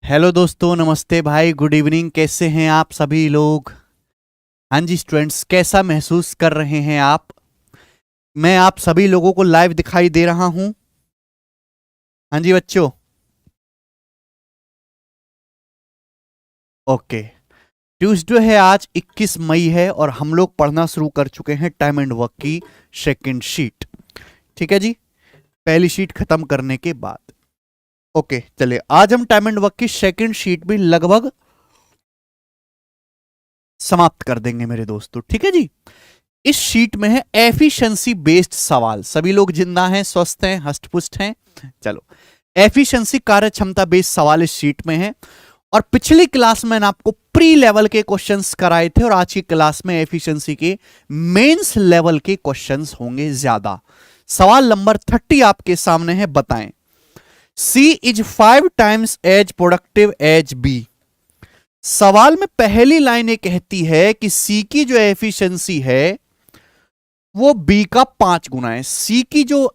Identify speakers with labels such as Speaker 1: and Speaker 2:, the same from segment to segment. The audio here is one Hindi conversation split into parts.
Speaker 1: हेलो दोस्तों, नमस्ते भाई, गुड इवनिंग। कैसे हैं आप सभी लोग? हाँ जी स्टूडेंट्स, कैसा महसूस कर रहे हैं आप? मैं आप सभी लोगों को लाइव दिखाई दे रहा हूं। हाँ जी बच्चों, ओके। ट्यूसडे है, आज 21 मई है और हम लोग पढ़ना शुरू कर चुके हैं टाइम एंड वर्क की सेकंड शीट। ठीक है जी, पहली शीट खत्म करने के बाद। ओके चलिए, आज हम टाइम एंड वर्क की सेकंड शीट भी लगभग समाप्त कर देंगे मेरे दोस्तों। ठीक है जी, इस शीट में है एफिशिएंसी बेस्ड सवाल। सभी लोग जिंदा हैं, स्वस्थ हैं, हष्टपुष्ट हैं? चलो, एफिशिएंसी कार्य क्षमता बेस्ड सवाल इस शीट में है। और पिछली क्लास में मैंने आपको प्री लेवल के क्वेश्चंस कराए थे और आज की क्लास में एफिशिएंसी के मेंस लेवल के क्वेश्चंस होंगे ज्यादा। सवाल नंबर 30 आपके सामने है, बताएं। C is 5 times as productive as B. सवाल में पहली लाइन ये कहती है कि सी की जो एफिशिएंसी है वो बी का 5 गुना है। सी की जो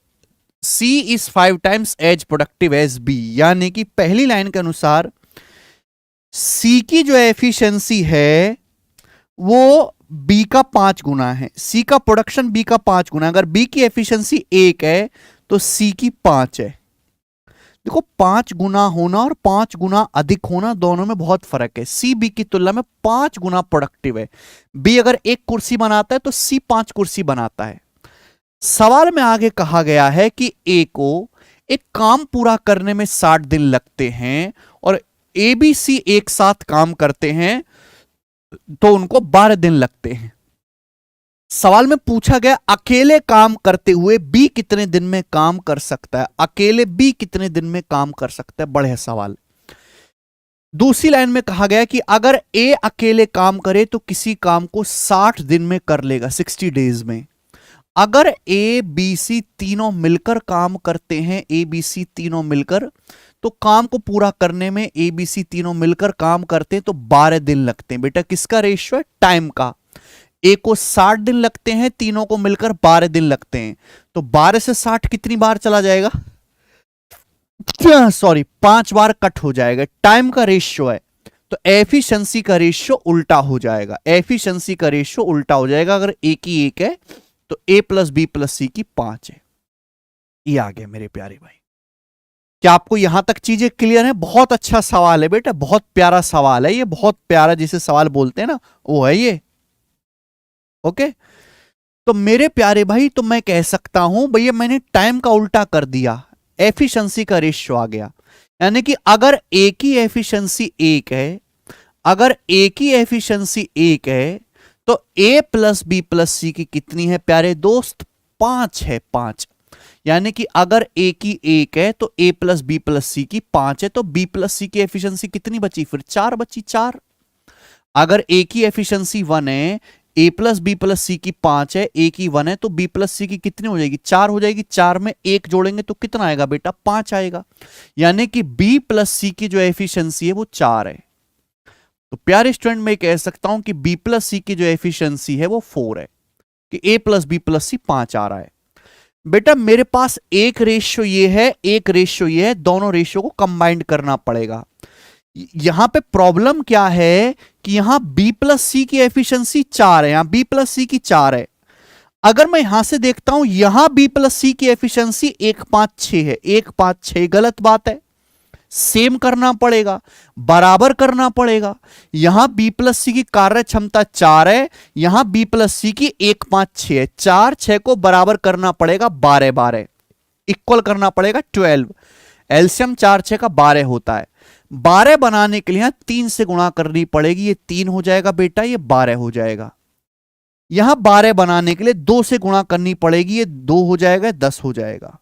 Speaker 1: C is 5 times as productive as B, यानी कि पहली लाइन के अनुसार सी की जो एफिशिएंसी है वो बी का 5 गुना है। सी का प्रोडक्शन बी का 5 गुना है। अगर बी की एफिशिएंसी 1 है तो सी की 5 है। देखो, 5 गुना होना और 5 गुना अधिक होना दोनों में बहुत फर्क है। सी बी की तुलना में 5 गुना प्रोडक्टिव है। बी अगर 1 कुर्सी बनाता है तो सी 5 कुर्सी बनाता है। सवाल में आगे कहा गया है कि ए को एक काम पूरा करने में 60 दिन लगते हैं और ए बी सी एक साथ काम करते हैं तो उनको 12 दिन लगते हैं। सवाल में पूछा गया अकेले काम करते हुए बी कितने दिन में काम कर सकता है। अकेले बी कितने दिन में काम कर सकता है, बढ़िया सवाल। दूसरी लाइन में कहा गया कि अगर ए अकेले काम करे तो किसी काम को 60 दिन में कर लेगा, 60 डेज में। अगर ए बी सी तीनों मिलकर काम करते हैं, ए बी सी तीनों मिलकर, तो काम को पूरा करने में ए बी सी तीनों मिलकर काम करते हैं तो 12 दिन लगते हैं। बेटा किसका रेशियो है? टाइम का। ए को 60 दिन लगते हैं, तीनों को मिलकर 12 दिन लगते हैं, तो 12 से 60 कितनी बार चला जाएगा? सॉरी, 5 बार कट हो जाएगा। टाइम का रेशियो है तो एफिशिएंसी का रेशियो उल्टा हो जाएगा। एफिशिएंसी का रेशियो उल्टा हो जाएगा। अगर ए की 1 है तो ए प्लस बी प्लस सी की 5 है। ये आ गया मेरे प्यारे भाई। क्या आपको यहां तक चीजें क्लियर है? बहुत अच्छा सवाल है बेटा, बहुत प्यारा सवाल है ये, बहुत प्यारा जिसे सवाल बोलते हैं ना, वो है ये। ओके, तो मेरे प्यारे भाई, तो मैं कह सकता हूं भैया मैंने टाइम का उल्टा कर दिया, एफिशिएंसी का रेशियो आ गया। यानी कि अगर ए की एफिशिएंसी 1 है, अगर ए की एफिशिएंसी 1 है तो ए प्लस बी प्लस सी की कितनी है प्यारे दोस्त? 5 है, 5। यानी कि अगर ए की 1 है तो ए प्लस बी प्लस सी की 5 है, तो बी प्लस सी की एफिशिएंसी कितनी बची? फिर 4 बची, 4। अगर ए की एफिशिएंसी 1 है, ए प्लस बी प्लस सी की 5 है, ए की 1 है, तो बी प्लस सी की कितनी हो जाएगी? 4 हो जाएगी। 4 में 1 जोड़ेंगे तो कितना आएगा बेटा? 5 आएगा। यानी कि बी प्लस सी की जो एफिशिएंसी है वो 4 है। तो प्यारे स्टूडेंट, मैं कह सकता हूं कि बी प्लस सी की जो एफिशिएंसी है वो 4 है, कि ए प्लस बी प्लस सी 5 आ रहा है। बेटा मेरे पास एक रेशियो ये है, एक रेशियो ये है, दोनों रेशियो को कंबाइंड करना पड़ेगा। यहां पे प्रॉब्लम क्या है कि यहां बी प्लस सी की एफिशिएंसी 4 है, यहां बी प्लस सी की 4 है। अगर मैं यहां से देखता हूं, यहां बी प्लस सी की एफिशिएंसी 156 है, 156 गलत बात है। सेम करना पड़ेगा, बराबर करना पड़ेगा। यहां बी प्लस सी की कार्य क्षमता 4 है, यहां बी प्लस सी की 156 है। 4 6 को बराबर करना पड़ेगा, 12 12 इक्वल करना पड़ेगा 12। एलसीएम 4 6 का 12 होता है। 12 बनाने के लिए 3 से गुणा करनी पड़ेगी, ये 3 हो जाएगा बेटा, ये 12 हो जाएगा। यहां 12 बनाने के लिए 2 से गुणा करनी पड़ेगी, ये 2 हो जाएगा, 10 हो जाएगा।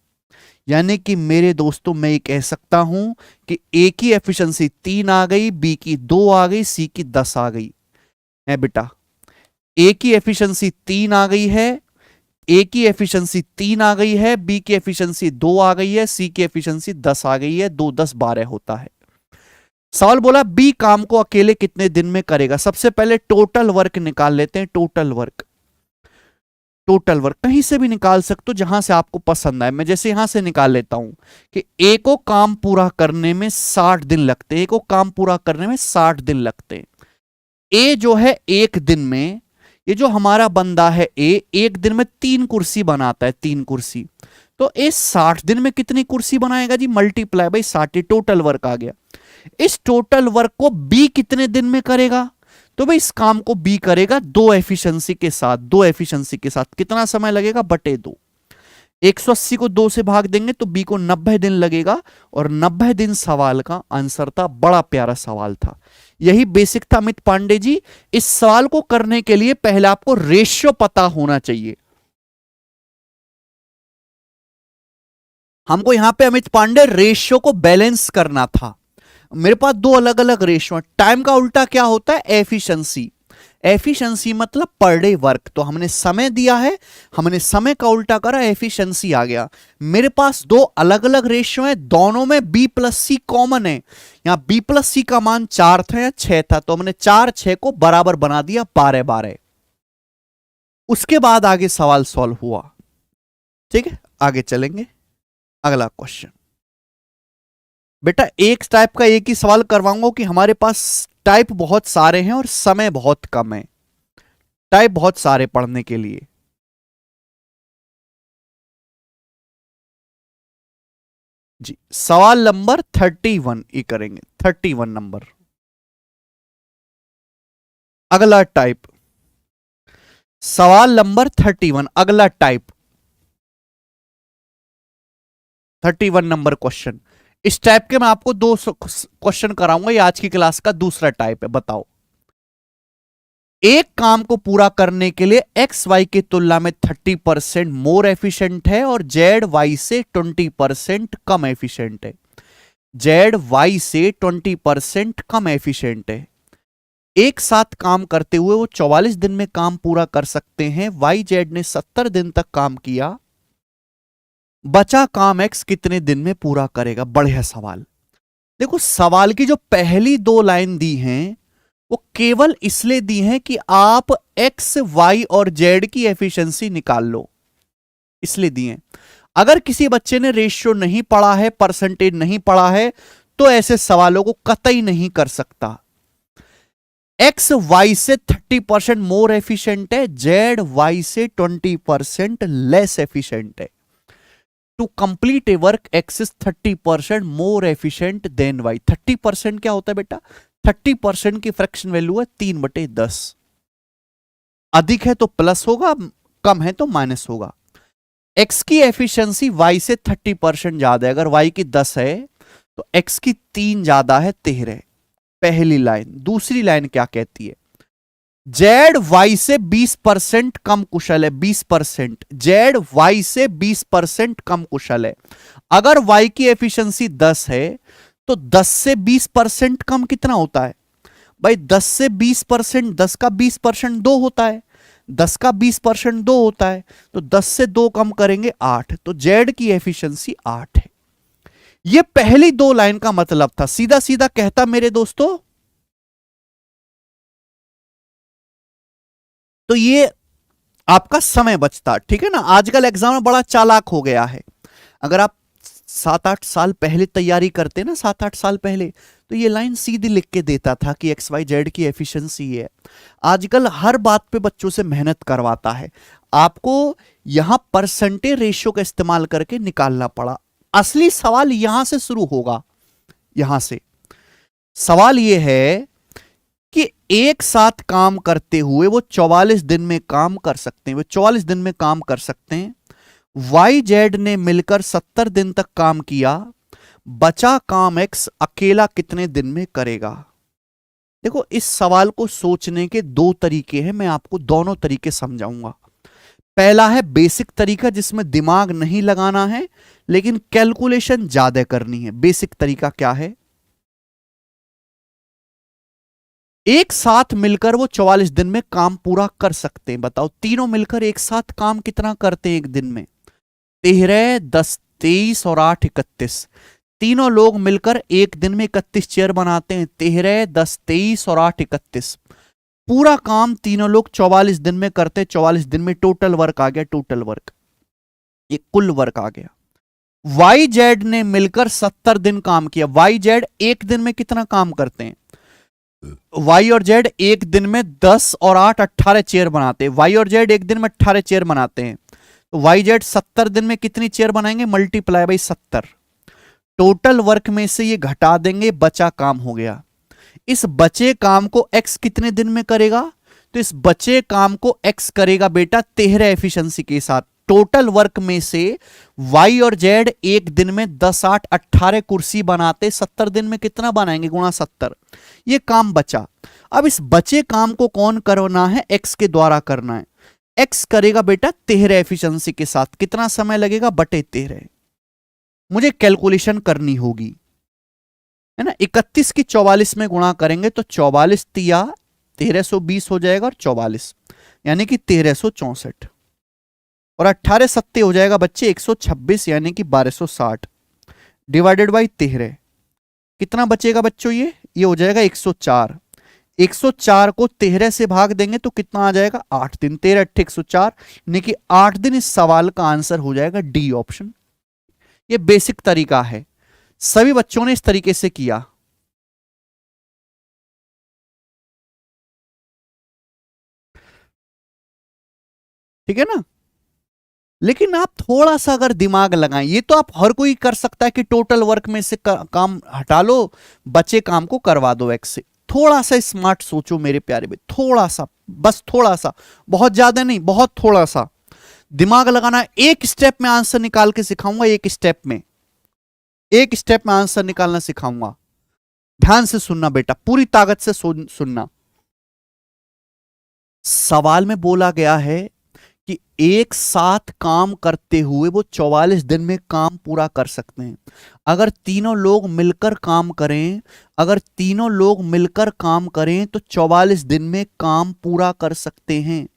Speaker 1: यानी कि मेरे दोस्तों, मैं ये कह सकता हूं कि ए की एफिशिएंसी 3 आ गई, बी की 2 आ गई, सी की 10 आ गई है बेटा। ए की एफिशिएंसी 3 आ गई है, ए की एफिशिएंसी 3 आ गई है, बी की एफिशिएंसी 2 आ गई है, सी की एफिशिएंसी 10 आ गई है। 2 10 12 होता है। सवाल बोला बी काम को अकेले कितने दिन में करेगा। सबसे पहले टोटल वर्क निकाल लेते हैं। टोटल वर्क, टोटल वर्क कहीं से भी निकाल सकते हो जहां से आपको पसंद आए। मैं जैसे यहां से निकाल लेता हूं कि ए को काम पूरा करने में 60 दिन लगते हैं, ए को काम पूरा करने में 60 दिन लगते हैं। ए जो है एक दिन में, ये जो हमारा बंदा है ए, एक दिन में 3 कुर्सी बनाता है, 3 कुर्सी। तो ए 60 दिन में कितनी कुर्सी बनाएगा जी? मल्टीप्लाई बाई 60, टोटल वर्क आ गया। इस टोटल वर्क को बी कितने दिन में करेगा? तो भाई इस काम को बी करेगा 2 एफिशिएंसी के साथ। 2 एफिशिएंसी के साथ कितना समय लगेगा? बटे 2। 180 को 2 से भाग देंगे तो बी को 90 दिन लगेगा, और 90 दिन सवाल का आंसर था। बड़ा प्यारा सवाल था, यही बेसिक था अमित पांडे जी। इस सवाल को करने के लिए पहले आपको रेशियो पता होना चाहिए। हमको यहां पे अमित पांडे रेशियो को बैलेंस करना था। मेरे पास 2 अलग अलग रेशियो है। टाइम का उल्टा क्या होता है? एफिशिएंसी। एफिशिएंसी मतलब पर डे वर्क। तो हमने समय दिया है, हमने समय का उल्टा करा, एफिशिएंसी आ गया। मेरे पास 2 अलग अलग रेशियो है, दोनों में बी प्लस सी कॉमन है। यहां बी प्लस सी का मान 4 था या 6 था, तो हमने 4 6 को बराबर बना दिया, 12 12। उसके बाद आगे सवाल सॉल्व हुआ। ठीक है, आगे चलेंगे। अगला क्वेश्चन बेटा, एक टाइप का एक ही सवाल करवाऊंगा कि हमारे पास टाइप बहुत सारे हैं और समय बहुत कम है। टाइप बहुत सारे पढ़ने के लिए। जी, सवाल नंबर 31 ये करेंगे, 31 नंबर। अगला टाइप, सवाल नंबर 31, अगला टाइप, 31 नंबर क्वेश्चन। इस टाइप के मैं आपको 2 क्वेश्चन कराऊंगा, ये आज की क्लास का दूसरा टाइप है। बताओ, एक काम को पूरा करने के लिए एक्स वाई की तुलना में 30% मोर एफिशिएंट है और जेड वाई से 20% कम एफिशिएंट है। जेड वाई से 20% कम एफिशिएंट है। एक साथ काम करते हुए वो 44 दिन में काम पूरा कर सकते हैं। वाई जेड ने 70 दिन तक काम किया, बचा काम एक्स कितने दिन में पूरा करेगा? बढ़िया सवाल। देखो, सवाल की जो पहली 2 लाइन दी हैं वो केवल इसलिए दी हैं कि आप एक्स वाई और जेड की एफिशिएंसी निकाल लो, इसलिए दी हैं। अगर किसी बच्चे ने रेशियो नहीं पढ़ा है, परसेंटेज नहीं पढ़ा है, तो ऐसे सवालों को कतई नहीं कर सकता। एक्स वाई से 30% मोर एफिशिएंट है, जेड वाई से 20% लेस एफिशिएंट है। To complete a work X is 30% more efficient than Y. 30% क्या होता है बेटा? 30% की फ्रैक्शन वैल्यू है 3/10। अधिक है तो प्लस होगा, कम है तो माइनस होगा। एक्स की एफिशिएंसी वाई से 30% ज्यादा है। अगर वाई की 10 है तो एक्स की 3 ज्यादा है, 13। पहली लाइन। दूसरी लाइन क्या कहती है? जेड वाई से 20% कम कुशल है। 20%, जेड वाई से 20% कम कुशल है। अगर वाई की एफिशिएंसी 10 है तो 10 से 20% कम कितना होता है भाई? 10 से 20%, 10 का 20% 2 होता है, 10 का 20% 2 होता है, तो 10 से 2 कम करेंगे 8, तो जेड की एफिशिएंसी 8 है। यह पहली 2 लाइन का मतलब था। सीधा सीधा कहता मेरे दोस्तों, तो ये आपका समय बचता। ठीक है ना? आजकल एग्जाम में बड़ा चालाक हो गया है। अगर आप 7-8 साल पहले तैयारी करते ना, 7-8 साल पहले, तो ये लाइन सीधी लिख के देता था कि एक्स वाई जेड की एफिशिएंसी है। आजकल हर बात पे बच्चों से मेहनत करवाता है। आपको यहां परसेंटेज रेशियो का इस्तेमाल करके निकालना पड़ा। असली सवाल यहां से शुरू होगा। यहां से सवाल यह है कि एक साथ काम करते हुए वो 44 दिन में काम कर सकते हैं। वो 44 दिन में काम कर सकते हैं। वाई जेड ने मिलकर 70 दिन तक काम किया, बचा काम एक्स अकेला कितने दिन में करेगा? देखो, इस सवाल को सोचने के 2 तरीके हैं, मैं आपको दोनों तरीके समझाऊंगा। पहला है बेसिक तरीका, जिसमें दिमाग नहीं लगाना है लेकिन कैलकुलेशन ज्यादा करनी है। बेसिक तरीका क्या है? एक साथ मिलकर वो 44 दिन में काम पूरा कर सकते हैं। बताओ, तीनों मिलकर एक साथ काम कितना करते हैं एक दिन में? 13, 10, 23 और 8, 31। तीनों लोग मिलकर एक दिन में 31 चेयर बनाते हैं। 13, 10, 23 और 8, 31। पूरा काम तीनों लोग 44 दिन में करते, 44 दिन में टोटल वर्क आ गया, टोटल वर्क, ये कुल वर्क आ गया। वाई जेड ने मिलकर 70 दिन काम किया। वाई जेड एक दिन में कितना काम करते हैं? वाई और जेड एक दिन में 10 और 8 18 चेयर बनाते हैं। वाई और जेड एक दिन में 18 चेयर बनाते हैं, तो वाई जेड 70 दिन में कितनी चेयर बनाएंगे? Multiply by 70। टोटल वर्क में से ये घटा देंगे, बचा काम हो गया। इस बचे काम को एक्स कितने दिन में करेगा? तो इस बचे काम को एक्स करेगा बेटा 13 एफिशिएंसी के साथ। टोटल वर्क में से वाई और जेड एक दिन में 10 8 18 कुर्सी बनाते, 70 दिन में कितना बनाएंगे? गुणा 70। ये काम बचा। अब इस बचे काम को कौन करना है? एक्स के द्वारा करना है। एक्स करेगा बेटा 13 एफिशिएंसी के साथ। कितना समय लगेगा? बटे 13। मुझे कैलकुलेशन करनी होगी, है ना। 31 की 44 में गुणा करेंगे तो 44 तिया 1320 हो जाएगा और 44 यानी कि 1364, और 18 सत्ते हो जाएगा बच्चे 126 यानी कि 1260 डिवाइडेड बाई 13। कितना बचेगा बच्चों? ये हो जाएगा 104। 104 को 13 से भाग देंगे तो कितना आ जाएगा? 8 दिन। 13 8 104 यानी कि 8 दिन। इस सवाल का आंसर हो जाएगा डी ऑप्शन। ये बेसिक तरीका है, सभी बच्चों ने इस तरीके से किया। ठीक है ना। लेकिन आप थोड़ा सा अगर दिमाग लगाएं, ये तो आप हर कोई कर सकता है कि टोटल वर्क में से काम हटा लो, बचे काम को करवा दो एक्स से। थोड़ा सा स्मार्ट सोचो मेरे प्यारे भाई, थोड़ा सा, बस थोड़ा सा, बहुत ज्यादा नहीं, बहुत थोड़ा सा दिमाग लगाना। एक स्टेप में आंसर निकाल के सिखाऊंगा, एक स्टेप में आंसर निकालना सिखाऊंगा। ध्यान से सुनना बेटा, पूरी ताकत से सुनना। सवाल में बोला गया है कि एक साथ काम करते हुए वो 44 दिन में काम पूरा कर सकते हैं। अगर तीनों लोग मिलकर काम करें, तो 44 दिन में काम पूरा कर सकते हैं।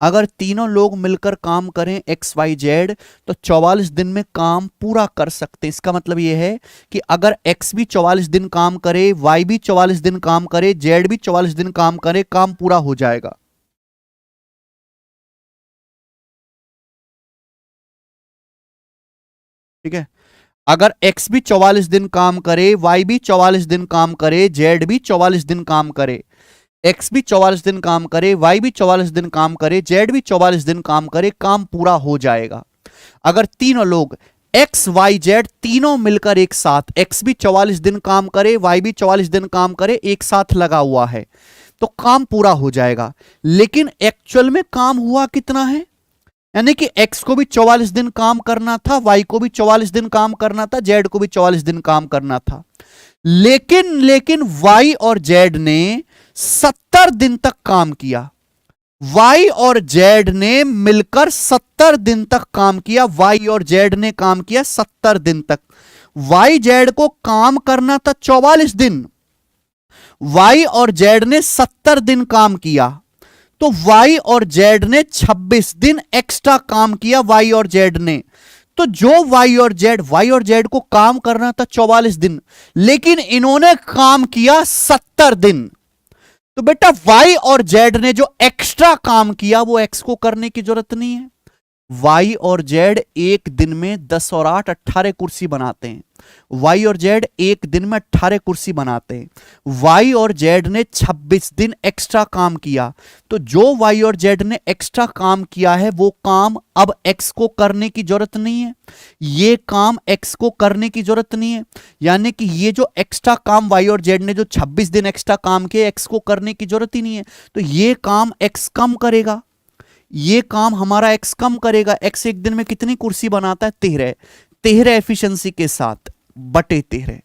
Speaker 1: अगर तीनों लोग मिलकर काम करें एक्स वाई जेड, तो 44 दिन में काम पूरा कर सकते हैं। इसका मतलब यह है कि अगर एक्स भी 44 दिन काम करे, वाई भी 44 दिन काम करे, जेड भी 44 दिन काम करे, काम पूरा हो जाएगा। ठीक है। अगर एक्स भी 44 दिन काम करे, वाई भी 44 दिन काम करे, जेड भी 44 दिन काम करे, एक्स भी 44 दिन काम करे, वाई भी 44 दिन काम करे, जेड भी 44 दिन काम करे, काम पूरा हो जाएगा। अगर तीनों लोग एक्स वाई जेड तीनों मिलकर एक साथ, एक्स भी 44 दिन काम करे, वाई भी 44 दिन काम करे, एक साथ लगा हुआ है, तो काम पूरा हो जाएगा। लेकिन एक्चुअल में काम हुआ कितना है? यानी कि एक्स को भी 44 दिन काम करना था, वाई को भी 44 दिन काम करना था, जेड को भी 44 दिन काम करना था। लेकिन वाई और जेड ने 70 दिन तक काम किया। वाई और जेड ने मिलकर 70 दिन तक काम किया। वाई और जेड ने काम किया 70 दिन तक। वाई जेड को काम करना था 44 दिन, वाई और जेड ने 70 दिन काम किया, तो वाई और जेड ने 26 दिन एक्स्ट्रा काम किया। वाई और जेड ने, तो जो वाई और जेड को काम करना था 44 दिन, लेकिन इन्होंने काम किया 70 दिन। तो बेटा वाई और जेड ने जो एक्स्ट्रा काम किया वो एक्स को करने की जरूरत नहीं है। वाई और जेड एक दिन में 10 और 8 18 कुर्सी बनाते हैं। वाई और जेड एक दिन में 18 कुर्सी बनाते हैं। वाई और जेड ने 26 दिन एक्स्ट्रा काम किया, तो जो वाई और जेड ने एक्स्ट्रा काम किया है वो काम अब एक्स को करने की जरूरत नहीं है। ये काम एक्स को करने की जरूरत नहीं है, यानी कि ये जो एक्स्ट्रा काम वाई और जेड ने जो 26 दिन एक्स्ट्रा काम किए, एक्स को करने की जरूरत ही नहीं है। तो ये काम एक्स कम करेगा, ये काम हमारा एक्स कम करेगा। एक्स एक दिन में कितनी कुर्सी बनाता है? 13 एफिशिएंसी के साथ बटे 13,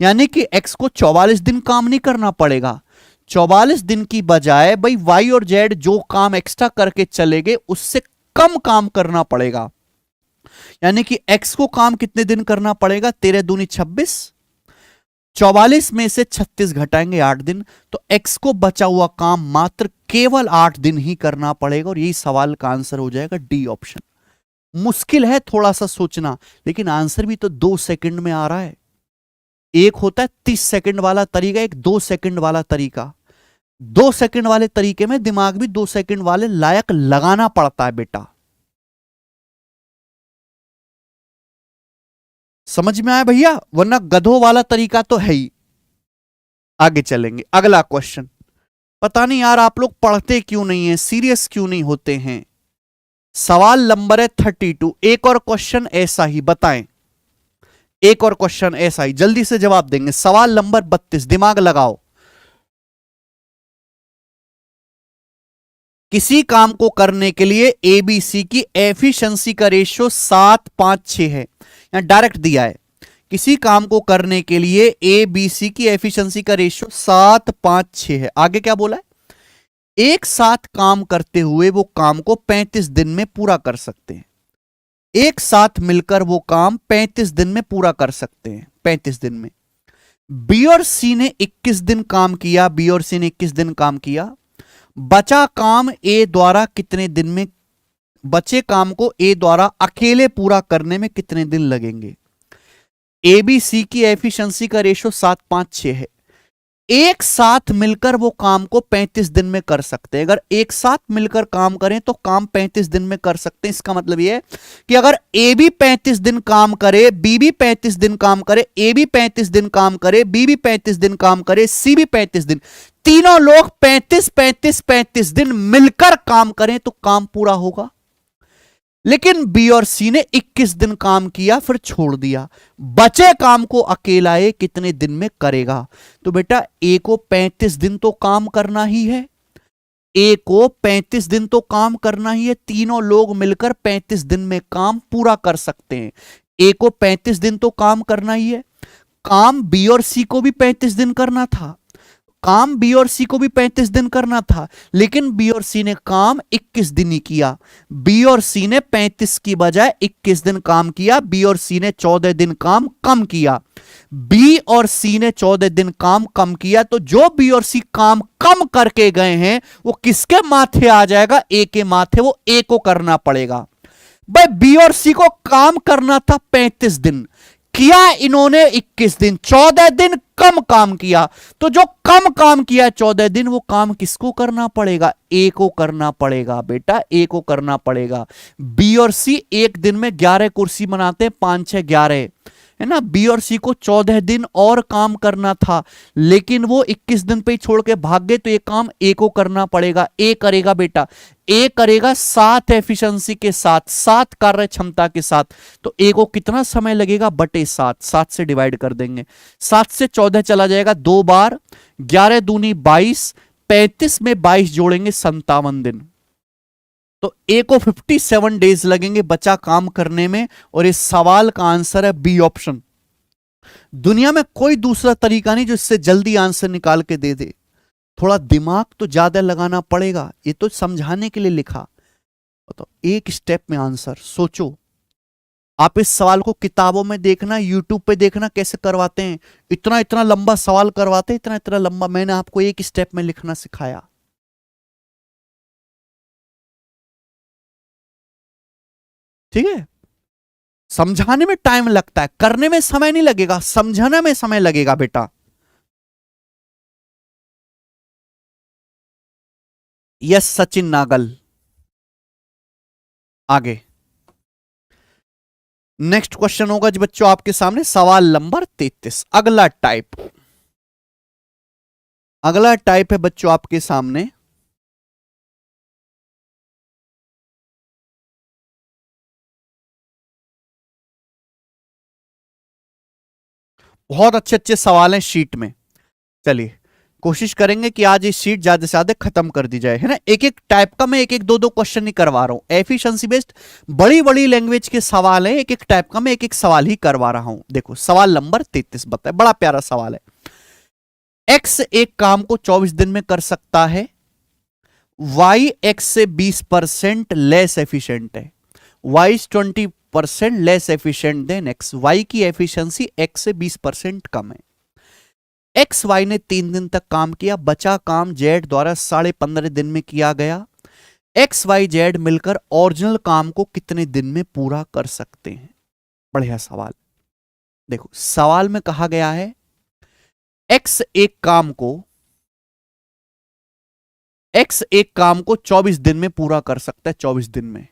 Speaker 1: यानी कि एक्स को 44 दिन काम नहीं करना पड़ेगा। 44 दिन की बजाय भाई वाई और जेड जो काम एक्स्ट्रा करके चले गए उससे कम काम करना पड़ेगा। यानी कि एक्स को काम कितने दिन करना पड़ेगा? 13 दूनी 26, 44 में से 36 घटाएंगे 8 दिन, तो एक्स को बचा हुआ काम मात्र केवल 8 दिन ही करना पड़ेगा, और यही सवाल का आंसर हो जाएगा डी ऑप्शन। मुश्किल है थोड़ा सा सोचना, लेकिन आंसर भी तो 2 सेकंड में आ रहा है। एक होता है 30 सेकंड वाला तरीका, एक 2 सेकंड वाला तरीका। 2 सेकंड वाले तरीके में दिमाग भी 2 सेकंड वाले लायक लगाना पड़ता है बेटा। समझ में आया भैया, वरना गधों वाला तरीका तो है ही। आगे चलेंगे, अगला क्वेश्चन। पता नहीं यार आप लोग पढ़ते क्यों नहीं है, सीरियस क्यों नहीं होते हैं। सवाल नंबर है 32। एक और क्वेश्चन ऐसा ही, बताएं। एक और क्वेश्चन ऐसा ही, जल्दी से जवाब देंगे। सवाल नंबर 32, दिमाग लगाओ। किसी काम को करने के लिए एबीसी की एफिशिएंसी का रेशियो 7:5:6 है, यहां डायरेक्ट दिया है। किसी काम को करने के लिए एबीसी की एफिशिएंसी का रेशियो 7:5:6 है। आगे क्या बोला है, एक साथ काम करते हुए वो काम को 35 दिन में पूरा कर सकते हैं। एक साथ मिलकर वो काम 35 दिन में पूरा कर सकते हैं, 35 दिन में। बी और सी ने 21 दिन काम किया, बी और सी ने 21 दिन काम किया। बचा काम ए द्वारा कितने दिन में, बचे काम को ए द्वारा अकेले पूरा करने में कितने दिन लगेंगे। ए बी सी की एफिशिएंसी का रेशियो 7:5:6 है। एक साथ मिलकर वो काम को 35 दिन में कर सकते हैं। अगर एक साथ मिलकर काम करें तो काम 35 दिन में कर सकते हैं। इसका मतलब यह है कि अगर ए भी 35 दिन काम करे, बी भी 35 दिन काम करे, ए भी 35 दिन काम करे, बी भी 35 दिन काम करे, सी भी 35 दिन, तीनों लोग 35-35-35 दिन मिलकर काम करें तो काम पूरा होगा। लेकिन बी और सी ने 21 दिन काम किया फिर छोड़ दिया, बचे काम को अकेला ए कितने दिन में करेगा। तो बेटा ए को 35 दिन तो काम करना ही है, ए को 35 दिन तो काम करना ही है। तीनों लोग मिलकर 35 दिन में काम पूरा कर सकते हैं। ए को 35 दिन तो काम करना ही है। काम बी और सी को भी 35 दिन करना था, काम बी और सी को भी 35 दिन करना था, लेकिन बी और सी ने काम 21 दिन ही किया। बी और सी ने 35 की बजाय 21 दिन काम किया, बी और सी ने 14 दिन काम कम किया। बी और सी ने 14 दिन काम कम किया, तो जो बी और सी काम कम करके गए हैं वो किसके माथे आ जाएगा, ए के माथे, वो ए को करना पड़ेगा। भाई बी और सी को काम करना था 35 दिन, किया इन्होंने 21 दिन, 14 दिन कम काम किया। तो जो कम काम किया 14 दिन, वो काम किसको करना पड़ेगा, ए को करना पड़ेगा बेटा, ए को करना पड़ेगा। बी और सी एक दिन में 11 कुर्सी बनाते हैं, 5 6 11 है ना। बी और सी को 14 दिन और काम करना था, लेकिन वो 21 दिन पे ही छोड़ के भाग गए, तो ये काम ए को करना पड़ेगा। ए करेगा बेटा, ए करेगा 7 एफिशिएंसी के साथ, 7 कार्य क्षमता के साथ। तो ए को कितना समय लगेगा, बटे 7, 7 से डिवाइड कर देंगे, 7 से 14 चला जाएगा 2 बार, 11 दूनी 22, 35 में 22 जोड़ेंगे 57 दिन। तो ए को 57 डेज लगेंगे बचा काम करने में, और इस सवाल का आंसर है बी ऑप्शन। दुनिया में कोई दूसरा तरीका नहीं जो इससे जल्दी आंसर निकाल के दे दे। थोड़ा दिमाग तो ज्यादा लगाना पड़ेगा, ये तो समझाने के लिए लिखा। तो एक स्टेप में आंसर सोचो। आप इस सवाल को किताबों में देखना, यूट्यूब पे देखना कैसे करवाते हैं, इतना इतना लंबा सवाल करवाते हैं, इतना इतना लंबा। मैंने आपको एक स्टेप में लिखना सिखाया। ठीक है, समझाने में टाइम लगता है, करने में समय नहीं लगेगा, समझाने में समय लगेगा बेटा। यस सचिन नागल। आगे नेक्स्ट क्वेश्चन होगा जी बच्चों आपके सामने, सवाल नंबर 33। अगला टाइप, अगला टाइप है बच्चों आपके सामने, बहुत अच्छे अच्छे सवाल हैं शीट में। चलिए कोशिश करेंगे कि आज ये शीट ज्यादा से ज्यादा खत्म कर दी जाए, है ना। एक एक टाइप का मैं एक एक दो दो क्वेश्चन नहीं करवा रहा हूं, एफिशिएंसी बेस्ड बड़ी बड़ी लैंग्वेज के सवाल है, एक एक टाइप का मैं एक एक सवाल ही करवा रहा हूं। देखो सवाल नंबर 33 बताए, बड़ा प्यारा सवाल है। एक्स एक काम को 24 दिन में कर सकता है, वाई एक्स से 20% लेस एफिशिएंट है, Y 20% less efficient than X, Y की एफिशिएंसी एक्स से 20% कम है। एक्स वाई ने 3 दिन तक काम किया, बचा काम जेड द्वारा 15.5 दिन में किया गया। एक्स वाई जेड मिलकर ओरिजिनल काम को कितने दिन में पूरा कर सकते हैं। बढ़िया सवाल। देखो सवाल में कहा गया है एक्स एक काम को एक्स एक काम को 24 दिन में पूरा कर सकता है, 24 दिन में।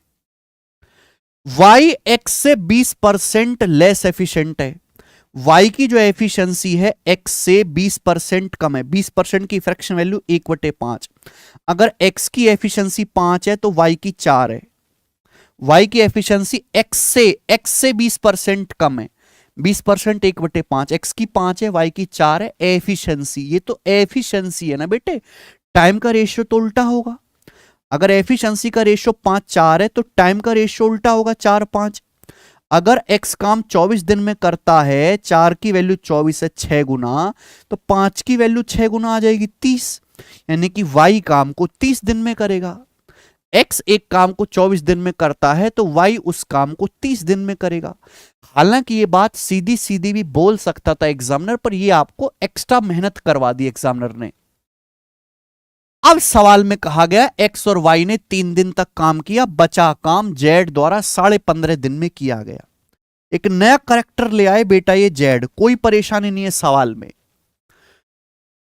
Speaker 1: वाई एक्स से 20% लेस एफिशिएंट है। वाई की जो एफिशिएंसी है एक्स से 20% कम है। 20% की फ्रैक्शन वैल्यू 1/5। अगर एक्स की एफिशिएंसी 5 है तो वाई की 4 है। वाई की एफिशिएंसी एक्स से 20% कम है। 20% 1/5, एक्स की 5 है, वाई की 4 है। एफिशिएंसी, ये तो एफिशिएंसी है ना बेटे, टाइम का रेशियो तो उल्टा होगा। अगर एफिशिएंसी का रेशियो 5/4 है तो टाइम का रेशियो उल्टा होगा, 4/5। अगर एक्स काम 24 दिन में करता है, 4 की वैल्यू 24 है 6 गुना, तो 5 की वैल्यू 6 गुना आ जाएगी 30। यानी कि वाई काम को 30 दिन में करेगा। एक्स एक काम को 24 दिन में करता है तो वाई उस काम को 30 दिन में करेगा। हालांकि ये बात सीधी सीधी भी बोल सकता था एग्जामिनर, पर ये आपको एक्स्ट्रा मेहनत करवा दी एग्जामिनर ने। अब सवाल में कहा गया एक्स और वाई ने 3 दिन तक काम किया, बचा काम जेड द्वारा 15.5 दिन में किया गया। एक नया करेक्टर ले आए बेटा ये जेड, कोई परेशानी नहीं है सवाल में।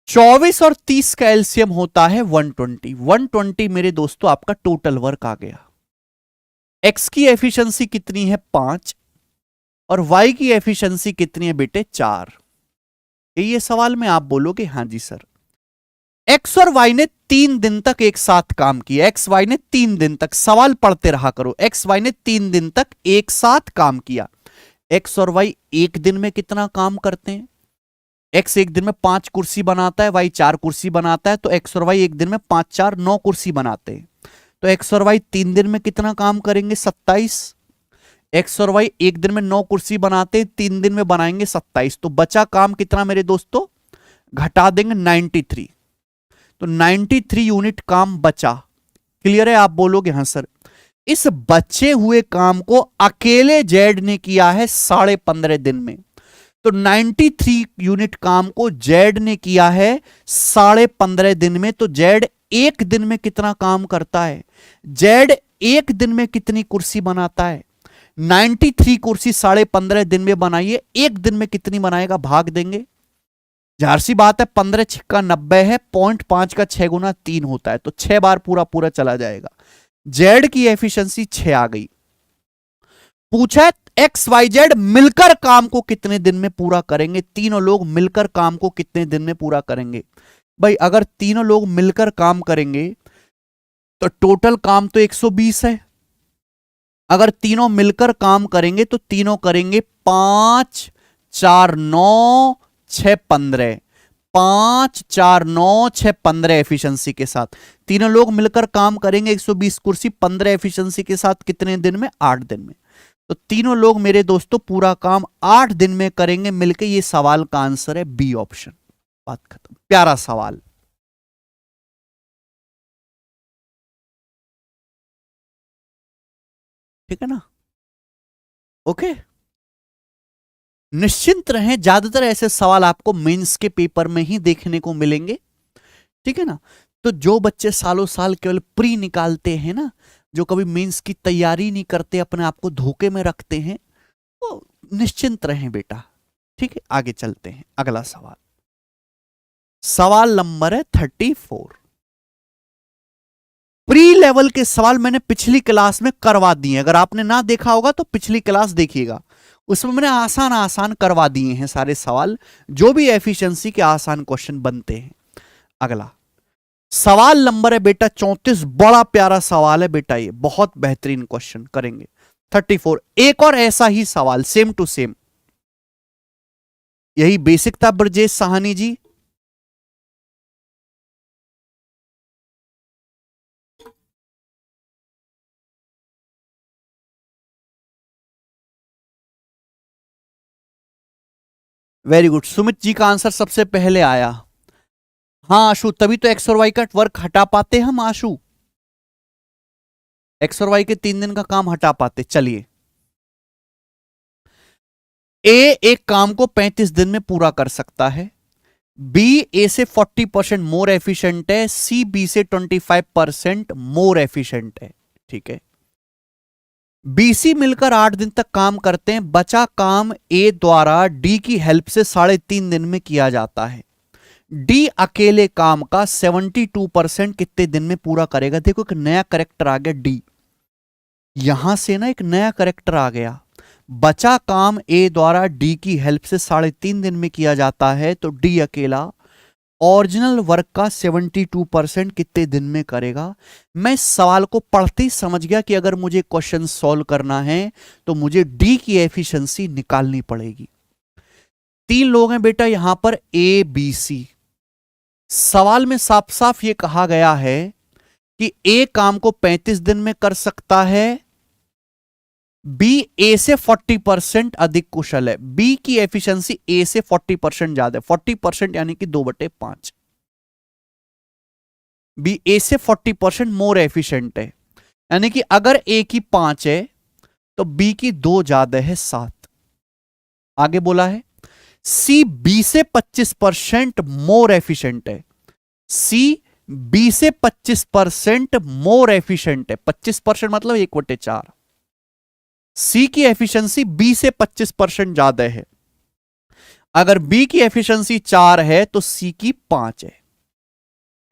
Speaker 1: 24 और 30 का एलसीएम होता है 120। 120 मेरे दोस्तों आपका टोटल वर्क आ गया। एक्स की एफिशिएंसी कितनी है 5 और वाई की एफिशिएंसी कितनी है बेटे 4। ये सवाल में आप बोलोगे हां जी सर। एक्स और वाई ने 3 दिन तक एक साथ काम किया। एक्स वाई ने 3 दिन तक, सवाल पढ़ते रहा करो, एक्स वाई ने 3 दिन तक एक साथ काम किया। एक्स और वाई एक दिन में कितना काम करते हैं? एक्स एक दिन में 5 कुर्सी बनाता है, वाई 4 कुर्सी बनाता है, तो एक्स और वाई एक दिन में 5 4 9 कुर्सी बनाते हैं। तो एक्स और वाई 3 दिन में कितना काम करेंगे? 27। एक्स और वाई एक दिन में 9 कुर्सी बनाते हैं, 3 दिन में बनाएंगे 27। तो बचा काम कितना मेरे दोस्तों? घटा देंगे 93। तो 93 यूनिट काम बचा। क्लियर है? आप बोलोगे हां सर। इस बचे हुए काम को अकेले जेड ने किया है 15.5 दिन में। तो 93 यूनिट काम को जेड ने किया है 15.5 दिन में। तो जेड एक दिन में कितना काम करता है? जेड एक दिन में कितनी कुर्सी बनाता है? 93 कुर्सी 15.5 दिन में बनाइए, एक दिन में कितनी बनाएगा? भाग देंगे, जाहिर सी बात है 15 छिक्का 90 है, 0.5 का 6 गुना 3 होता है, तो 6 बार पूरा पूरा चला जाएगा। जेड की एफिशिएंसी 6 आ गई। पूछा है एक्स वाई जेड मिलकर काम को कितने दिन में पूरा करेंगे? तीनों लोग मिलकर काम को कितने दिन में पूरा करेंगे? भाई अगर तीनों लोग मिलकर काम करेंगे तो टोटल काम तो 120 है। अगर तीनों मिलकर काम करेंगे तो तीनों करेंगे 5 4 9 6 15। 5 4 9 6 15 एफिशिएंसी के साथ तीनों लोग मिलकर काम करेंगे 120 कुर्सी 15 एफिशिएंसी के साथ कितने दिन में? 8 दिन में। तो तीनों लोग मेरे दोस्तों पूरा काम 8 दिन में करेंगे मिलकर। ये सवाल का आंसर है बी ऑप्शन। बात खत्म। प्यारा सवाल। ठीक है ना? ओके, निश्चिंत रहें, ज्यादातर ऐसे सवाल आपको मेंस के पेपर में ही देखने को मिलेंगे। ठीक है ना? तो जो बच्चे सालों साल केवल प्री निकालते हैं ना, जो कभी मेंस की तैयारी नहीं करते, अपने आप को धोखे में रखते हैं, वो निश्चिंत रहें बेटा। ठीक है, आगे चलते हैं। अगला सवाल, सवाल नंबर है 34। प्री लेवल के सवाल मैंने पिछली क्लास में करवा दिए। अगर आपने ना देखा होगा तो पिछली क्लास देखिएगा, उसमें मैंने आसान आसान करवा दिए हैं सारे सवाल, जो भी एफिशिएंसी के आसान क्वेश्चन बनते हैं। अगला सवाल नंबर है बेटा 34। बड़ा प्यारा सवाल है बेटा, ये बहुत बेहतरीन क्वेश्चन करेंगे। 34 एक और ऐसा ही सवाल, सेम टू सेम। यही बेसिक था ब्रजेश साहनी जी। वेरी गुड, सुमित जी का आंसर सबसे पहले आया। हाँ आशु, तभी तो एक्स और वाई का वर्क हटा पाते हम आशु, एक्स और वाई के 3 दिन का काम हटा पाते। चलिए, ए एक काम को 35 दिन में पूरा कर सकता है, बी ए से 40% मोर एफिशिएंट है, सी बी से 25% मोर एफिशिएंट है। ठीक है, बीसी मिलकर 8 दिन तक काम करते हैं, बचा काम ए द्वारा डी की हेल्प से 3.5 दिन में किया जाता है। डी अकेले काम का 72% कितने दिन में पूरा करेगा। देखो एक नया करेक्टर आ गया डी, यहां से ना एक नया करेक्टर आ गया। बचा काम ए द्वारा डी की हेल्प से 3.5 दिन में किया जाता है, तो डी अकेला ओरिजिनल वर्क का 72% कितने दिन में करेगा। मैं इस सवाल को पढ़ते ही समझ गया कि अगर मुझे क्वेश्चन सॉल्व करना है तो मुझे डी की एफिशिएंसी निकालनी पड़ेगी। 3 लोग हैं बेटा यहां पर ए बी सी। सवाल में साफ साफ ये कहा गया है कि ए काम को 35 दिन में कर सकता है, बी ए से 40% अधिक कुशल है। बी की एफिशिएंसी ए से 40% ज्यादा है, 40% यानी कि 2/5। बी ए से 40% मोर एफिशिएंट है, यानी कि अगर ए की 5 है तो बी की 2 ज्यादा है, 7। आगे बोला है सी बी से 25% मोर एफिशिएंट है। सी बी से 25% मोर एफिशिएंट है। 25% मतलब 1/4। सी की एफिशिएंसी बी से 25% ज्यादा है। अगर बी की एफिशिएंसी 4 है तो सी की 5 है।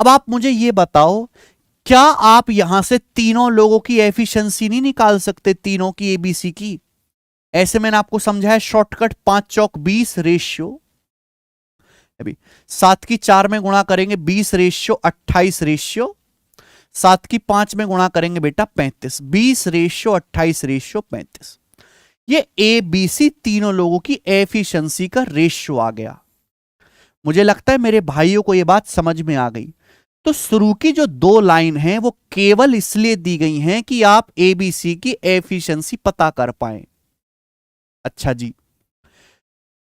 Speaker 1: अब आप मुझे यह बताओ, क्या आप यहां से तीनों लोगों की एफिशिएंसी नहीं निकाल सकते, तीनों की एबीसी की। ऐसे मैंने आपको समझाया शॉर्टकट 5 चौक 20 रेशियो। अभी 7 की 4 में गुणा करेंगे 20 रेशियो 28 रेशियो, 7 की 5 में गुणा करेंगे बेटा 35। 20 रेशियो 28 रेशियो 35। ये ए बी सी तीनों लोगों की एफिशिएंसी का रेशियो आ गया। मुझे लगता है मेरे भाइयों को यह बात समझ में आ गई। तो शुरू की जो 2 लाइन हैं वो केवल इसलिए दी गई हैं कि आप एबीसी की एफिशिएंसी पता कर पाए। अच्छा जी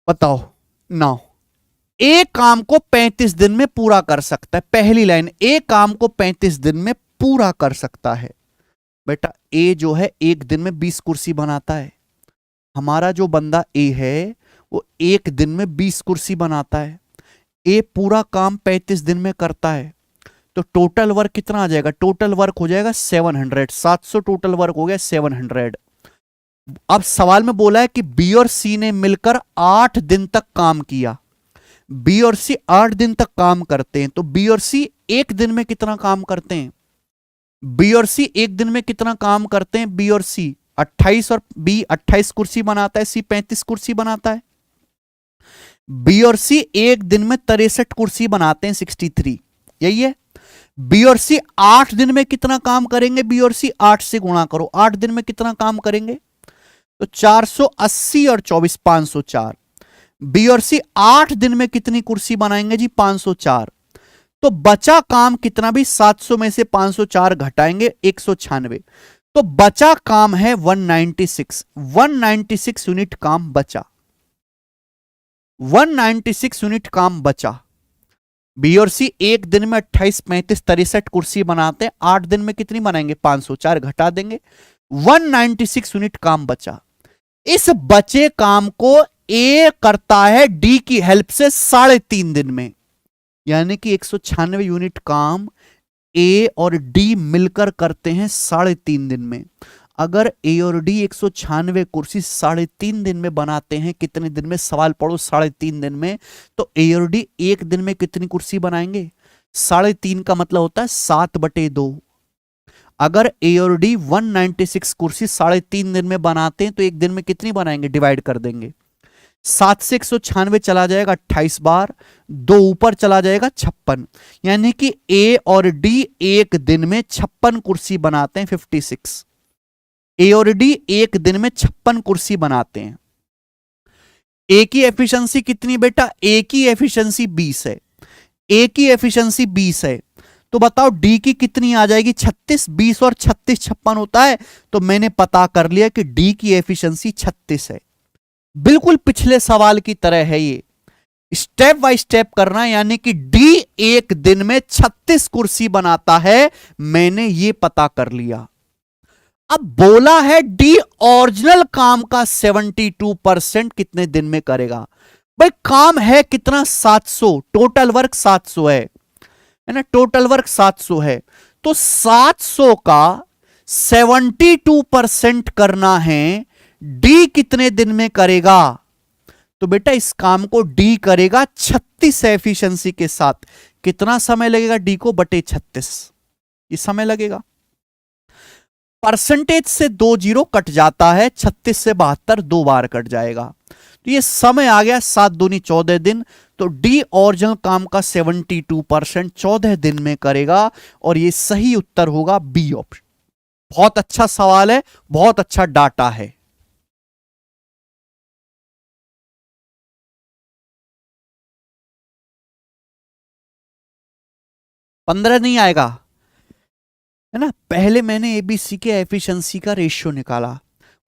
Speaker 1: बताओ नाउ, ए काम को 35 दिन में पूरा कर सकता है। पहली लाइन, ए काम को 35 दिन में पूरा कर सकता है। बेटा ए जो है एक दिन में 20 कुर्सी बनाता है। हमारा जो बंदा ए है वो एक दिन में 20 कुर्सी बनाता है। ए पूरा काम 35 दिन में करता है, तो टोटल वर्क कितना आ जाएगा। टोटल वर्क हो जाएगा 700। 700 टोटल वर्क हो गया 700। अब सवाल में बोला है कि बी और सी ने मिलकर 8 दिन तक काम किया। बी और सी 8 दिन तक काम करते हैं, तो बी और सी एक दिन में कितना काम करते हैं। बी और सी एक दिन में कितना काम करते हैं। बी और सी 28 और बी 28 कुर्सी बनाता है, सी 35 कुर्सी बनाता है। बी और सी एक दिन में 63 कुर्सी बनाते हैं, 63। यही है। बी और सी 8 दिन में कितना काम करेंगे। बी और सी 8 से गुणा करो, 8 दिन में कितना काम करेंगे, तो 480 और 24 504। बी और सी 8 दिन में कितनी कुर्सी बनाएंगे जी, 504। तो बचा काम कितना भी, 700 में से 504 घटाएंगे 196, तो बचा काम है 196। 196 यूनिट काम बचा। 196 यूनिट काम बचा। बी और सी एक दिन में 28 35 63 कुर्सी बनाते हैं, 8 दिन में कितनी बनाएंगे, 504 घटा देंगे, 196 यूनिट काम बचा। इस बचे काम को ए करता है डी की हेल्प से 3.5 दिन में, यानी कि 196 यूनिट काम ए और डी मिलकर करते हैं 3.5 दिन में। अगर ए और डी 196 कुर्सी 3.5 दिन में बनाते हैं, कितने दिन में, सवाल पढ़ो 3.5 दिन में, तो ए और डी एक दिन में कितनी कुर्सी बनाएंगे, 3.5 का मतलब होता है 7/2। अगर ए और डी 196 कुर्सी 3.5 दिन में बनाते हैं तो एक दिन में कितनी बनाएंगे, डिवाइड कर देंगे। 7 से 196 चला जाएगा 28 बार, 2 ऊपर चला जाएगा 56, यानी कि ए और डी एक दिन में 56 कुर्सी बनाते हैं, 56। ए और डी एक दिन में 56 कुर्सी बनाते हैं। ए की एफिशिएंसी कितनी बेटा, ए की एफिशिएंसी 20 है। ए की एफिशिएंसी 20 है, तो बताओ डी की कितनी आ जाएगी, 36। 20 और 36 56 होता है, तो मैंने पता कर लिया कि डी की एफिशिएंसी 36 है। बिल्कुल पिछले सवाल की तरह है ये, स्टेप बाय स्टेप करना, यानी कि डी एक दिन में 36 कुर्सी बनाता है, मैंने ये पता कर लिया। अब बोला है डी ओरिजिनल काम का 72% कितने दिन में करेगा। भाई काम है कितना, 700, टोटल वर्क 700 है ना, टोटल वर्क 700 है, तो 700 का 72% करना है, डी कितने दिन में करेगा, तो बेटा इस काम को डी करेगा 36 एफिशिएंसी के साथ। कितना समय लगेगा डी को? बटे 36 ये समय लगेगा। परसेंटेज से 2 जीरो कट जाता है, 36 से 72 2 बार कट जाएगा, तो ये समय आ गया 7 दूनी 14 दिन। तो डी ओरिजिनल काम का 72% 14 दिन में करेगा, और ये सही उत्तर होगा बी ऑप्शन। बहुत अच्छा सवाल है, बहुत अच्छा डाटा है। पंद्रह नहीं आएगा है ना। पहले मैंने एबीसी के एफिशिएंसी का रेशियो निकाला,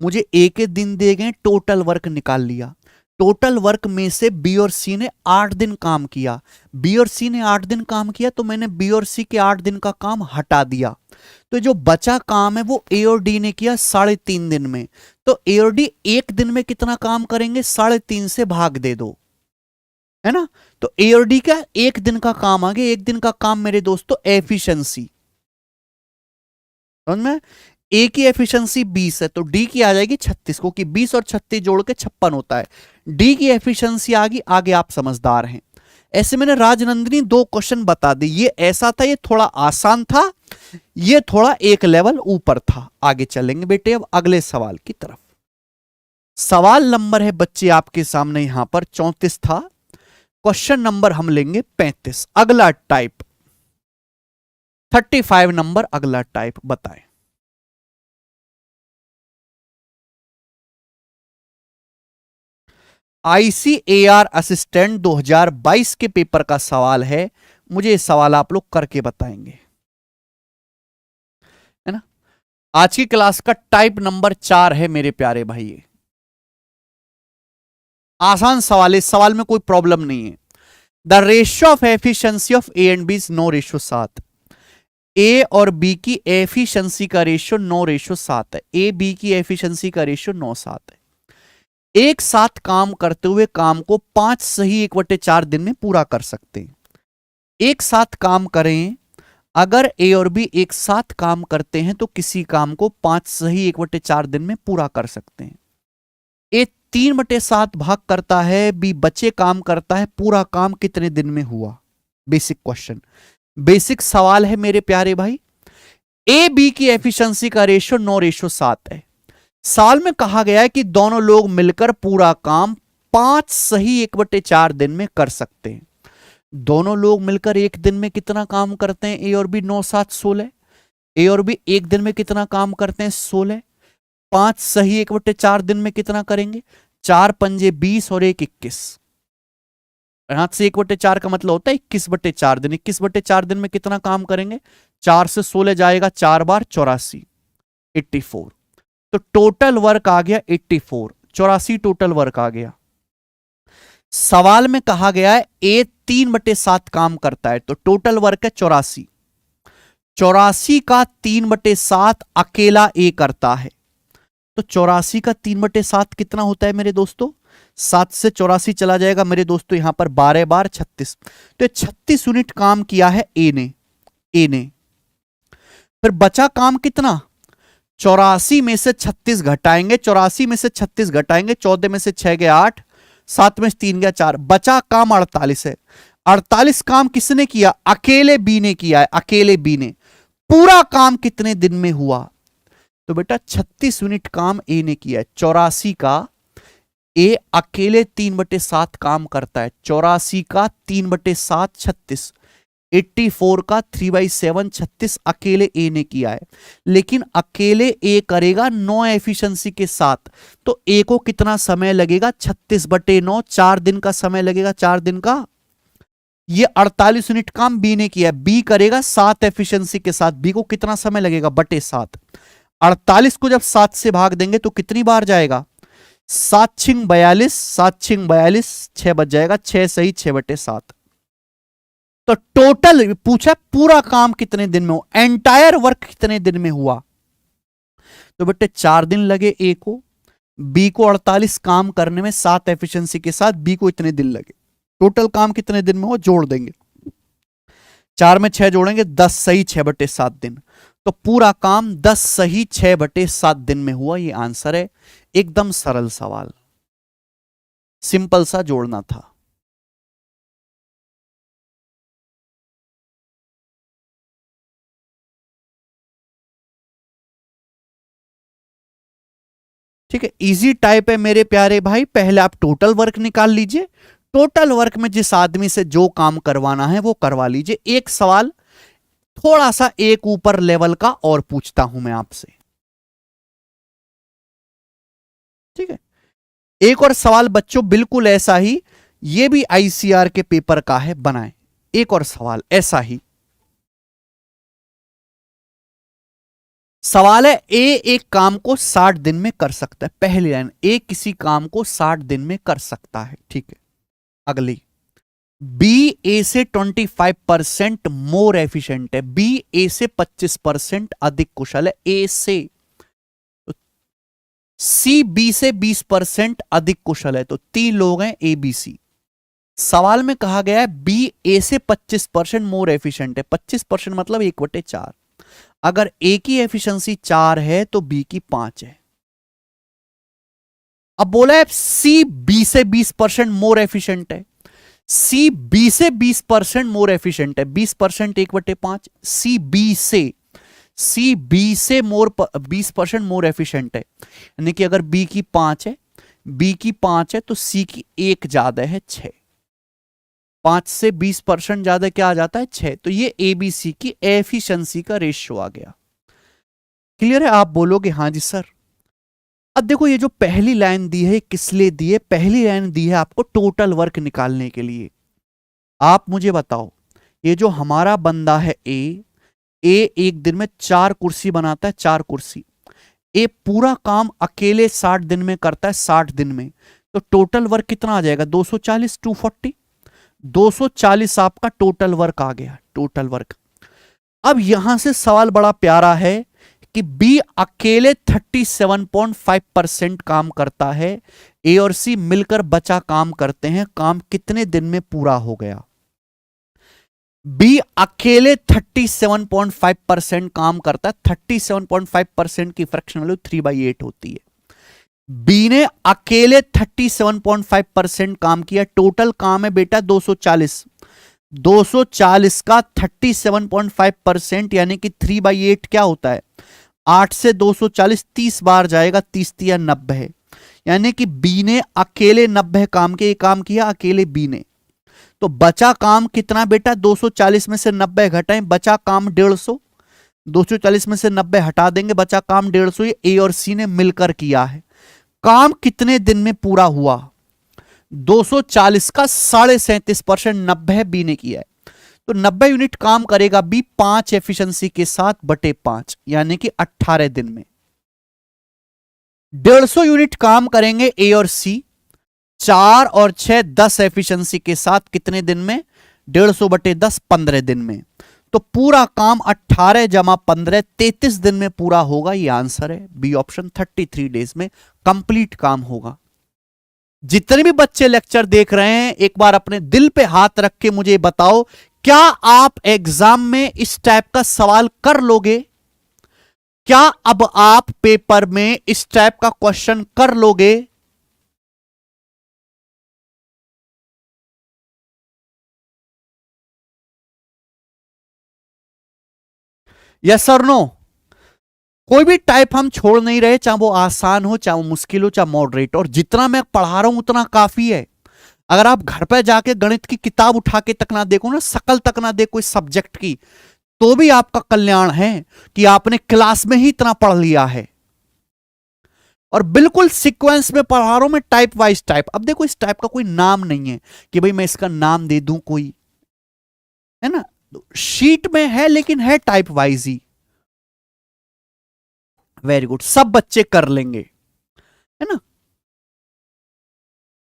Speaker 1: मुझे ए के दिन दिए गए, टोटल वर्क निकाल लिया। टोटल वर्क में से बी और सी ने 8 दिन काम किया, बी और सी ने 8 दिन काम किया, तो मैंने बी और सी के 8 दिन का काम हटा दिया। तो जो बचा काम है वो ए और डी ने किया 3.5 दिन में। तो ए और डी एक दिन में कितना काम करेंगे? 3.5 से भाग दे दो, है ना। तो ए और डी का एक दिन का काम आ गया। एक दिन का काम मेरे दोस्तों एफिशिएंसी, समझ में। ए की एफिशिएंसी 20 है, तो डी की आ जाएगी 36, क्योंकि 20 और 36 जोड़ के 56 होता है। डी की एफिशिएंसी आ गई। आगे आप समझदार हैं। ऐसे मैंने राजनंदिनी 2 क्वेश्चन बता दी। ये ऐसा था, ये थोड़ा आसान था, ये थोड़ा एक लेवल ऊपर था। आगे चलेंगे बेटे अब अगले सवाल की तरफ। सवाल नंबर है बच्चे आपके सामने यहां पर 34 था। क्वेश्चन नंबर हम लेंगे 35। अगला टाइप 35 नंबर, अगला टाइप बताएं। आईसीएआर असिस्टेंट 2022 के पेपर का सवाल है। मुझे ये सवाल आप लोग करके बताएंगे, है ना। आज की क्लास का टाइप नंबर 4 है मेरे प्यारे भाई। आसान सवाल है, इस सवाल में कोई प्रॉब्लम नहीं है। The ratio of efficiency of A and B is 9:7। A और बी की एफिशिएंसी का रेशियो 9:7 है। ए बी की एफिशिएंसी का रेशियो 9:7 है। एक साथ काम करते हुए काम को 5 सही 1/4 दिन में पूरा कर सकते हैं। एक साथ काम करें, अगर ए और बी एक साथ काम करते हैं तो किसी काम को 5 सही 1/4 दिन में पूरा कर सकते हैं। ए 3/7 भाग करता है, बी बचे काम करता है, पूरा काम कितने दिन में हुआ? बेसिक क्वेश्चन, बेसिक सवाल है मेरे प्यारे भाई। ए बी की एफिशिएंसी का रेशियो 9:7 है। साल में कहा गया है कि दोनों लोग मिलकर पूरा काम 5 सही 1/4 दिन में कर सकते हैं। दोनों लोग मिलकर एक दिन में कितना काम करते हैं? ए और बी 9, 7, 16। ए और बी एक दिन में कितना काम करते हैं? 16। 5 सही 1/4 दिन में कितना करेंगे? 4 पंजे 20 और 1 21। यहां से 1/4 का मतलब होता है 21/4 दिन। 21/4 दिन में कितना काम करेंगे? 4 से 16 जाएगा 4 बार 84, 84। तो टोटल वर्क आ गया 84, 84 टोटल वर्क आ गया। सवाल में कहा गया है ए 3/7 काम करता है, तो टोटल वर्क है 84। 84 का 3/7 अकेला ए करता है, तो 84 का 3/7 कितना होता है मेरे दोस्तों? 7 से 84 चला जाएगा मेरे दोस्तों, यहां पर 12 बार 36। तो 36 यूनिट काम किया है ए ने। फिर बचा काम कितना? 84 में से 36 घटाएंगे, 84 में से 36 घटाएंगे, 14 में से 6 गया 8, 7 में से 3 गया 4, बचा काम 48 है। 48 काम किसने किया? अकेले बी ने किया है, अकेले बी ने। पूरा काम कितने दिन में हुआ? तो बेटा 36 यूनिट काम ए ने किया है। 84 का ए अकेले 3/7 काम करता है। 84 का 3/7 36। 84 का 3/7 36 अकेले ए ने किया है। लेकिन अकेले ए करेगा 9 एफिशिएंसी के साथ, तो ए को कितना समय लगेगा? 36/9, 4 दिन का समय लगेगा, 4 दिन का। ये 48 यूनिट काम बी ने किया है, बी करेगा 7 एफिशिएंसी के साथ, बी को कितना समय लगेगा? बटे 7। 48 को जब 7 से भाग देंगे तो कितनी बार जाएगा? 7 छिंग 42, 7 छिंग 42, 6 बच जाएगा, 6 सही 6/7। तो टोटल पूछा पूरा काम कितने दिन में हुआ, एंटायर वर्क कितने दिन में हुआ? तो बेटे 4 दिन लगे ए को, बी को 48 काम करने में 7 एफिशिएंसी के साथ, बी को इतने दिन लगे। टोटल काम कितने दिन में हो जोड़ देंगे, 4 में 6 जोड़ेंगे, 10 सही 6/7 दिन। तो पूरा काम 10 सही 6/7 दिन में हुआ। ये आंसर है। एकदम सरल सवाल, सिंपल सा जोड़ना था। ठीक है, इजी टाइप है मेरे प्यारे भाई। पहले आप टोटल वर्क निकाल लीजिए, टोटल वर्क में जिस आदमी से जो काम करवाना है वो करवा लीजिए। एक सवाल थोड़ा सा एक ऊपर लेवल का और पूछता हूं मैं आपसे, ठीक है। एक और सवाल बच्चों बिल्कुल ऐसा ही, ये भी आईसीआर के पेपर का है, बनाए एक और सवाल ऐसा ही। सवाल है, ए एक काम को 60 दिन में कर सकता है। पहली लाइन, ए किसी काम को 60 दिन में कर सकता है, ठीक है। अगली, बी ए से 25% मोर एफिशिएंट है, बी ए से 25% अधिक कुशल है, ए से। सी बी से 20% अधिक कुशल है, तो 3 लोग हैं ए बी सी। सवाल में कहा गया है बी ए से 25% मोर एफिशिएंट है, 25% मतलब 1/4। अगर ए की एफिशिएंसी 4 है तो बी की 5 है। अब बोला है सी बी से 20% मोर एफिशिएंट है, सी बी से 20% मोर एफिशिएंट है, 20% 1/5, सी बी से 20% मोर एफिशिएंट है, यानी कि अगर बी की 5 है, बी की 5 है तो सी की 1 ज्यादा है 6, 5 से 20% ज्यादा क्या आ जाता है 6, तो ये ए बी सी की एफिशिएंसी का रेशियो आ गया। क्लियर है? आप बोलोगे हाँ जी सर। अब देखो ये जो पहली लाइन दी है किस लिए दी है? पहली लाइन दी है आपको टोटल वर्क निकालने के लिए। आप मुझे बताओ, ये जो हमारा बंदा है ए एक दिन में 4 कुर्सी बनाता है, 4 कुर्सी। ए पूरा काम अकेले 60 दिन में करता है, 60 दिन में, तो टोटल वर्क कितना आ जाएगा? 240, 240, 240 आपका टोटल वर्क आ गया, टोटल वर्क। अब यहां से सवाल बड़ा प्यारा है कि बी अकेले 37.5% काम करता है, ए और सी मिलकर बचा काम करते हैं, काम कितने दिन में पूरा हो गया? बी अकेले 37.5% काम करता है, 37.5% की फ्रैक्शन वैल्यू 3/8 होती है। बी ने अकेले 37.5% काम किया, टोटल काम है बेटा 240, 240 का 37.5% यानी कि 3/8 क्या होता है? 8 से 240 30 बार जाएगा, 30 या 90 है, यानी कि बी ने अकेले 90 काम के, काम किया अकेले बी ने, तो बचा काम कितना बेटा? 240 में से 90 घटाएं, बचा काम 150, 240 में से 90 हटा देंगे, बचा काम 150, ये ए और सी ने मिलकर किया है। काम कितने दिन में पूरा हुआ? 240 का 37.5%, 90 बी ने किया है, तो 90 यूनिट काम करेगा बी 5 एफिशिएंसी के साथ बटे 5, यानी कि 18 दिन में। 150 यूनिट काम करेंगे ए और सी, 4 और 6 10 एफिशिएंसी के साथ, कितने दिन में? 150 बटे 10, 15 दिन में। तो पूरा काम 18 जमा 15 33 दिन में पूरा होगा। ये आंसर है बी ऑप्शन, 33 डेज में कंप्लीट काम होगा। जितने भी बच्चे लेक्चर देख रहे हैं, एक बार अपने दिल पे हाथ रख के मुझे बताओ, क्या आप एग्जाम में इस टाइप का सवाल कर लोगे? क्या अब आप पेपर में इस टाइप का क्वेश्चन कर लोगे? यस और नो? कोई भी टाइप हम छोड़ नहीं रहे, चाहे वो आसान हो, चाहे वो मुश्किल हो, चाहे मॉडरेट। और जितना मैं पढ़ा रहा हूं उतना काफी है। अगर आप घर पे जाके गणित की किताब उठा के तक ना देखो ना, शकल तक ना देखो इस सब्जेक्ट की, तो भी आपका कल्याण है कि आपने क्लास में ही इतना पढ़ लिया है। और बिल्कुल सीक्वेंस में पढ़ा रहा हूं मैं, टाइप वाइज टाइप। अब देखो इस टाइप का कोई नाम नहीं है कि भाई मैं इसका नाम दे दूं कोई, है ना? शीट में है लेकिन है टाइप वाइज ही। वेरी गुड, सब बच्चे कर लेंगे, है ना?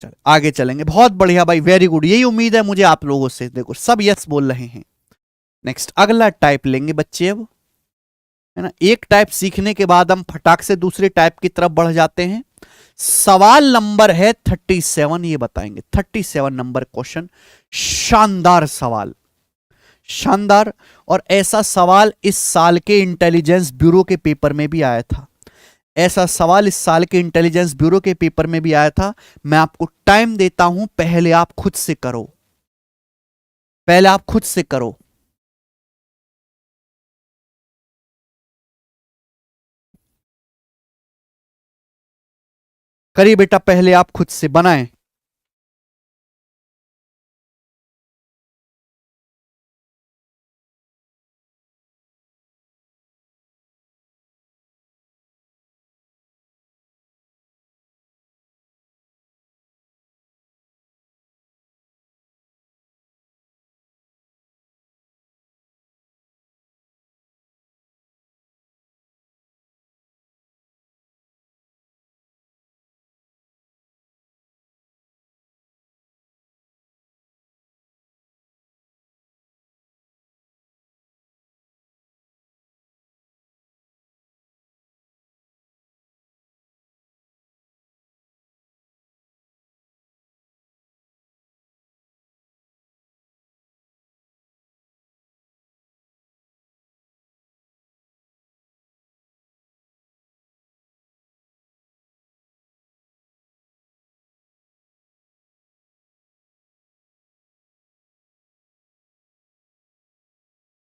Speaker 1: चल आगे चलेंगे। बहुत बढ़िया भाई, वेरी गुड। यही उम्मीद है मुझे आप लोगों से। देखो सब यस बोल रहे हैं। नेक्स्ट अगला टाइप लेंगे बच्चे अब, है ना? एक टाइप सीखने के बाद हम फटाक से दूसरे टाइप की तरफ बढ़ जाते हैं। सवाल नंबर है 37, ये बताएंगे 37 नंबर क्वेश्चन। शानदार सवाल, शानदार। और ऐसा सवाल इस साल के इंटेलिजेंस ब्यूरो के पेपर में भी आया था। ऐसा सवाल इस साल के इंटेलिजेंस ब्यूरो के पेपर में भी आया था। मैं आपको टाइम देता हूं, पहले आप खुद से करो, पहले आप खुद से करो। करिए बेटा, पहले आप खुद से बनाएं।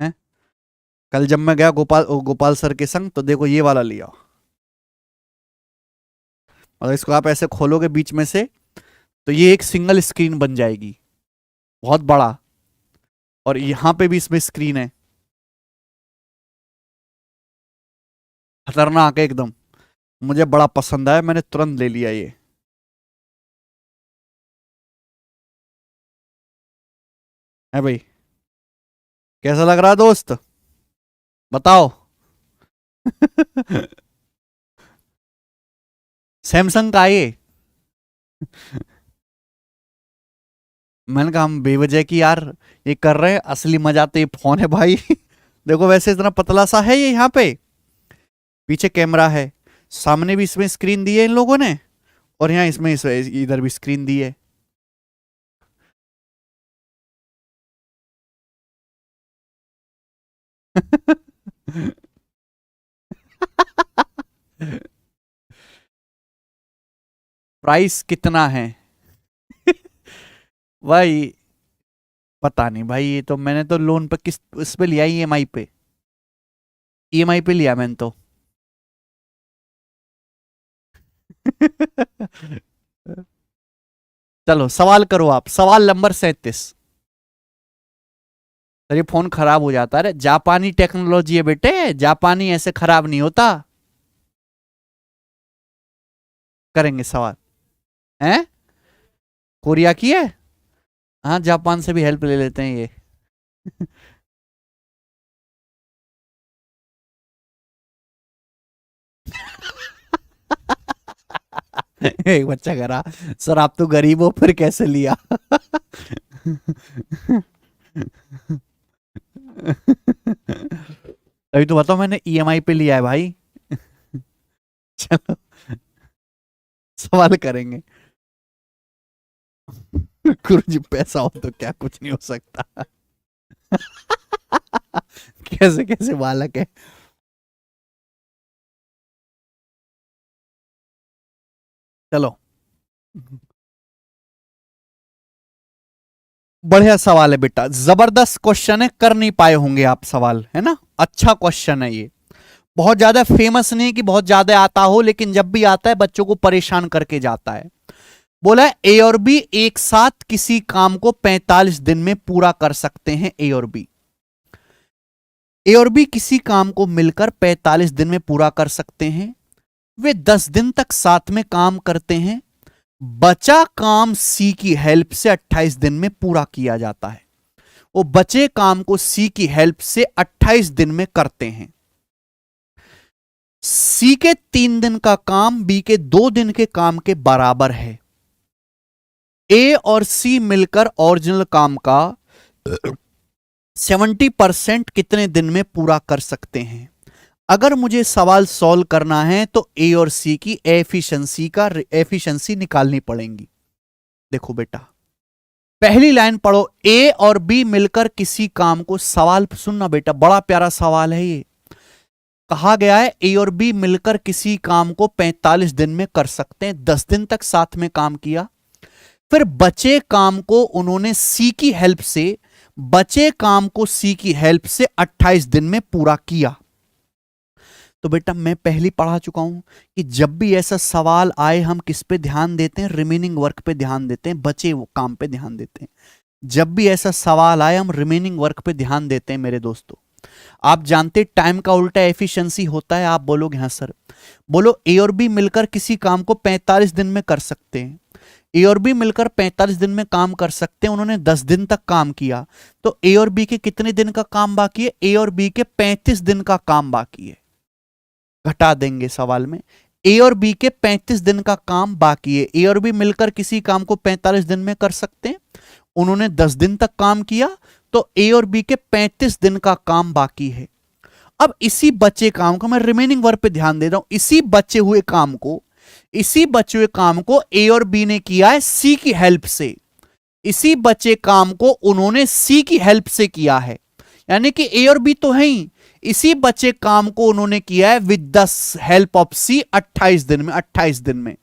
Speaker 1: हैं? कल जब मैं गया गोपाल सर के संग, तो देखो ये वाला लिया, और इसको आप ऐसे खोलोगे बीच में से, तो ये एक सिंगल स्क्रीन बन जाएगी, बहुत बड़ा। और यहां पे भी इसमें स्क्रीन है, खतरनाक है एकदम। मुझे बड़ा पसंद आया, मैंने तुरंत ले लिया ये। है भाई, कैसा लग रहा है दोस्त, बताओ। सैमसंग का है ये। मैंने कहा हम बेवजह की यार ये कर रहे हैं, असली मजा तो ये फोन है भाई। देखो वैसे इतना पतला सा है ये, यहाँ पे पीछे कैमरा है, सामने भी इसमें स्क्रीन दी है इन लोगों ने, और यहाँ इसमें इधर भी स्क्रीन दी है। प्राइस कितना है? भाई पता नहीं भाई, ये तो मैंने तो लोन पे, किस इस पे लिया, ईएमआई पे, ईएमआई पे लिया मैंने तो। चलो सवाल करो आप, सवाल नंबर 37। अरे फोन खराब हो जाता है, जापानी टेक्नोलॉजी है बेटे, जापानी ऐसे खराब नहीं होता। करेंगे सवाल, हैं? कोरिया की है? हाँ, जापान से भी हेल्प ले लेते हैं ये। एक बच्चा करा, सर आप तो गरीब हो, फिर कैसे लिया? अभी तो बताओ, मैंने ईएमआई पे लिया है भाई। चलो सवाल करेंगे। गुरुजी पैसा हो तो क्या कुछ नहीं हो सकता। कैसे कैसे बालक है। चलो, बढ़िया सवाल है बेटा, जबरदस्त क्वेश्चन है, कर नहीं पाए होंगे आप सवाल, है ना? अच्छा क्वेश्चन है ये, बहुत ज्यादा फेमस नहीं कि बहुत ज्यादा आता हो, लेकिन जब भी आता है बच्चों को परेशान करके जाता है। बोला है ए और बी एक साथ किसी काम को 45 दिन में पूरा कर सकते हैं। ए और बी किसी काम को मिलकर 45 दिन में पूरा कर सकते हैं। वे 10 दिन तक साथ में काम करते हैं। बचा काम सी की हेल्प से 28 दिन में पूरा किया जाता है। वो बचे काम को सी की हेल्प से 28 दिन में करते हैं। सी के 3 दिन का काम बी के 2 दिन के काम के बराबर है। ए और सी मिलकर ओरिजिनल काम का 70% कितने दिन में पूरा कर सकते हैं? अगर मुझे सवाल सॉल्व करना है तो ए और सी की एफिशिएंसी निकालनी पड़ेगी। देखो बेटा, पहली लाइन पढ़ो, ए और बी मिलकर किसी काम को, सवाल सुनना बेटा, बड़ा प्यारा सवाल है ये। कहा गया है ए और बी मिलकर किसी काम को 45 दिन में कर सकते हैं, 10 दिन तक साथ में काम किया, फिर बचे काम को उन्होंने सी की हेल्प से, बचे काम को सी की हेल्प से 28 दिन में पूरा किया। तो बेटा मैं पहले पढ़ा चुका हूं कि जब भी ऐसा सवाल आए हम किस पे ध्यान देते हैं, रिमेनिंग वर्क पे ध्यान देते हैं, बचे वो काम पे ध्यान देते हैं। जब भी ऐसा सवाल आए हम रिमेनिंग वर्क पे ध्यान देते हैं मेरे दोस्तों। आप जानते टाइम का उल्टा एफिशिएंसी होता है। आप बोलोगे हाँ सर, बोलो ए और बी मिलकर किसी काम को 45 दिन में कर सकते हैं। ए और बी मिलकर 45 दिन में काम कर सकते हैं, उन्होंने 10 दिन तक काम किया, तो ए और बी के कितने दिन का काम बाकी है? ए और बी के 35 दिन का काम बाकी है। घटा देंगे सवाल में, ए और बी के 35 दिन का काम बाकी है। ए और बी मिलकर किसी काम को 45 दिन में कर सकते हैं, उन्होंने 10 दिन तक काम किया, तो ए और बी के 35 दिन का काम बाकी है। अब इसी बचे काम को मैं रिमेनिंग वर्क पे ध्यान दे रहा हूं, इसी बचे हुए काम को ए और बी ने किया है सी की हेल्प से। इसी बचे काम को उन्होंने सी की हेल्प से किया है, यानी कि ए और बी तो है ही, इसी बचे काम को उन्होंने किया है विद द हेल्प ऑफ सी 28 दिन में।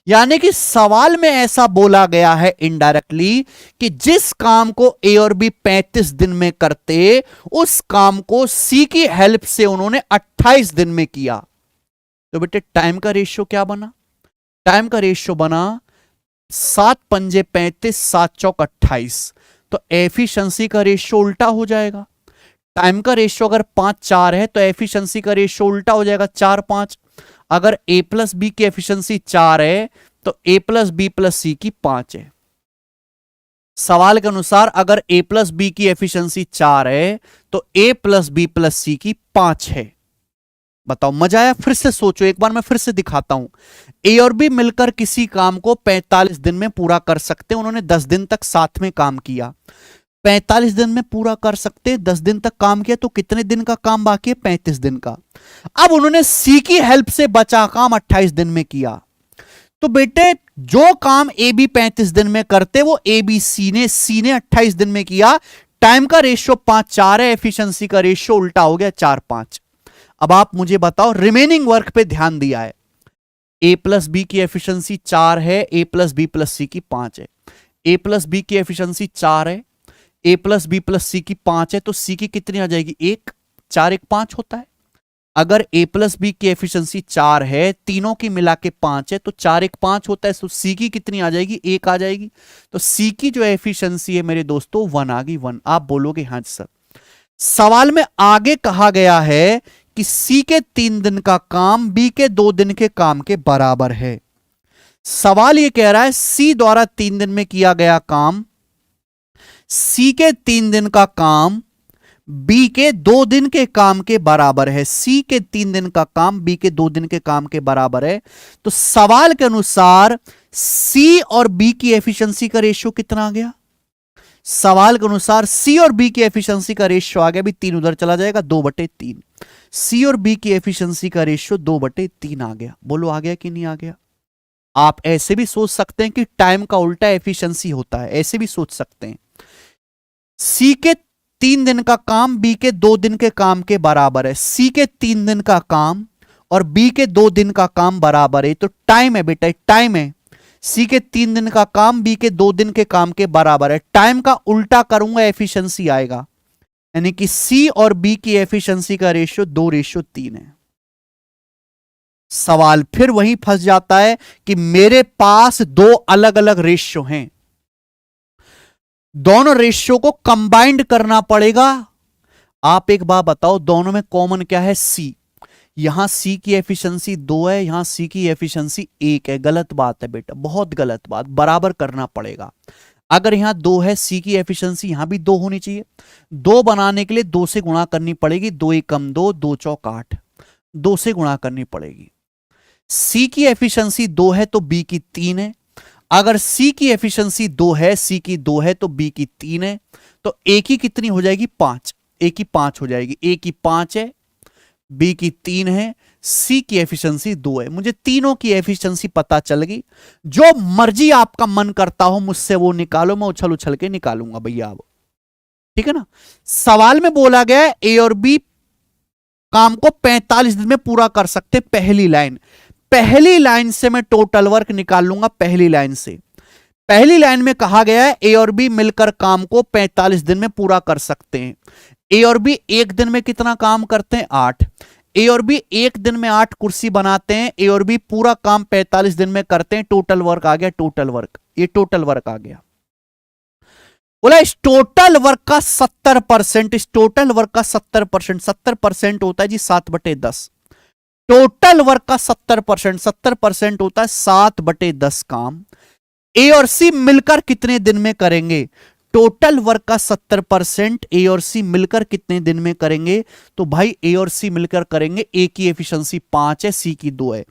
Speaker 1: यानी कि सवाल में ऐसा बोला गया है इनडायरेक्टली कि जिस काम को ए और बी 35 दिन में करते, उस काम को सी की हेल्प से उन्होंने 28 दिन में किया। तो बेटे टाइम का रेशियो क्या बना? टाइम का रेशियो बना 7 पंजे 35, 7 चौक 28। तो एफिशिएंसी का रेशियो उल्टा हो जाएगा। टाइम का रेशियो अगर 5-4 है तो एफिशिएंसी का रेशियो उल्टा हो जाएगा 4-5। अगर ए प्लस बी की एफिशिएंसी 4 है तो ए प्लस बी प्लस सी की 5 है। सवाल के अनुसार अगर ए प्लस बी की एफिशिएंसी 4 है तो ए प्लस बी प्लस सी की 5 है। बताओ मजा आया? फिर से सोचो, एक बार मैं फिर से दिखाता हूं। ए और बी मिलकर किसी काम को 45 दिन में पूरा कर सकते हैं, उन्होंने 10 दिन तक साथ में काम किया। 45 दिन में पूरा कर सकते हैं, 10 दिन तक काम किया, तो कितने दिन का काम बाकी है? 35 दिन का। अब उन्होंने सी की हेल्प से बचा काम 28 दिन में किया। तो बेटे जो काम ए बी 35 दिन में करते वो ए बी सी ने 28 दिन में किया। टाइम का रेशियो 5-4 है, एफिशिएंसी का रेशियो उल्टा हो गया 4-5। अब आप मुझे बताओ, रिमेनिंग वर्क पे ध्यान दिया है, ए प्लस बी की एफिशिएंसी 4 है, ए प्लस बी प्लस सी की 5 है। ए प्लस बी की एफिशिएंसी 4 है, ए प्लस बी प्लस सी की 5 है, तो सी की कितनी आ जाएगी? 1। 4 1 5 होता है। अगर ए प्लस बी की एफिशिएंसी 4 है, तीनों की मिला के 5 है, तो 4 1 5 होता है, तो सी की कितनी आ जाएगी? 1 आ जाएगी। तो सी की जो एफिशिएंसी है मेरे दोस्तों 1 आ गई, 1। आप बोलोगे हाँ सर। सवाल में आगे कहा गया है कि सी के 3 दिन का काम बी के 2 दिन के काम के बराबर है। सवाल यह कह रहा है सी द्वारा 3 दिन में किया गया काम, सी के 3 दिन का काम बी के 2 दिन के काम के बराबर है। सी के 3 दिन का काम बी के 2 दिन के काम के बराबर है। तो सवाल के अनुसार सी और बी की एफिशिएंसी का रेशियो कितना आ गया? सवाल के अनुसार सी और बी की एफिशिएंसी का रेशियो आ गया, भी 3 उधर चला जाएगा, 2/3। सी और बी की एफिशिएंसी का रेशियो 2/3 आ गया। बोलो आ गया कि नहीं आ गया? आप ऐसे भी सोच सकते हैं कि टाइम का उल्टा एफिशिएंसी होता है, ऐसे भी सोच सकते हैं। सी के 3 दिन का काम बी के 2 दिन के काम के बराबर है। सी के 3 दिन का काम और बी के 2 दिन का काम बराबर है, तो टाइम है बेटा, टाइम है। सी के 3 दिन का काम बी के 2 दिन के काम के बराबर है। टाइम का उल्टा करूंगा एफिशिएंसी आएगा, यानी कि सी और बी की एफिशिएंसी का रेशियो 2:3 है। सवाल फिर वहीं फंस जाता है कि मेरे पास 2 अलग अलग रेशियो हैं, दोनों रेशियो को कंबाइंड करना पड़ेगा। आप एक बात बताओ, दोनों में कॉमन क्या है? सी। यहां सी की एफिशिएंसी 2 है, यहां सी की एफिशिएंसी 1 है। गलत बात है बेटा, बहुत गलत बात, बराबर करना पड़ेगा। अगर यहां 2 है, सी की एफिशिएंसी यहां भी 2 होनी चाहिए। 2 बनाने के लिए 2 से गुणा करनी पड़ेगी, 2 1 कम 2, 2 चौक 8, 2 से गुणा करनी पड़ेगी। सी की एफिशिएंसी 2 है तो बी की 3 है। अगर सी की एफिशिएंसी 2 है, सी की 2 है तो बी की 3 है, तो ए की कितनी हो जाएगी? 5। ए की 5 हो जाएगी। ए की 5 है, बी की 3 है, सी की एफिशिएंसी 2 है। मुझे तीनों की एफिशिएंसी पता चल गई। जो मर्जी आपका मन करता हो मुझसे वो निकालो, मैं उछल उछल के निकालूंगा भैया। अब ठीक है ना। सवाल में बोला गया ए और बी काम को 45 दिन में पूरा कर सकते। पहली लाइन से मैं टोटल वर्क निकाल लूंगा। पहली लाइन में कहा गया है ए और बी मिलकर काम को 45 दिन में पूरा कर सकते हैं। ए और बी एक दिन में कितना काम करते हैं? 8। ए और बी एक दिन में 8 कुर्सी बनाते हैं। ए और बी पूरा काम 45 दिन में करते हैं। टोटल वर्क आ गया। ये टोटल वर्क आ गया। बोला इस टोटल वर्क का 70%, 70% होता है जी 7/10। टोटल वर्क का 70% होता है 7/10 काम। ए और सी मिलकर कितने दिन में करेंगे? टोटल वर्क का 70% ए और सी मिलकर कितने दिन में करेंगे? तो भाई ए और सी मिलकर करेंगे। ए की एफिशिएंसी 5 है, सी की 2 है।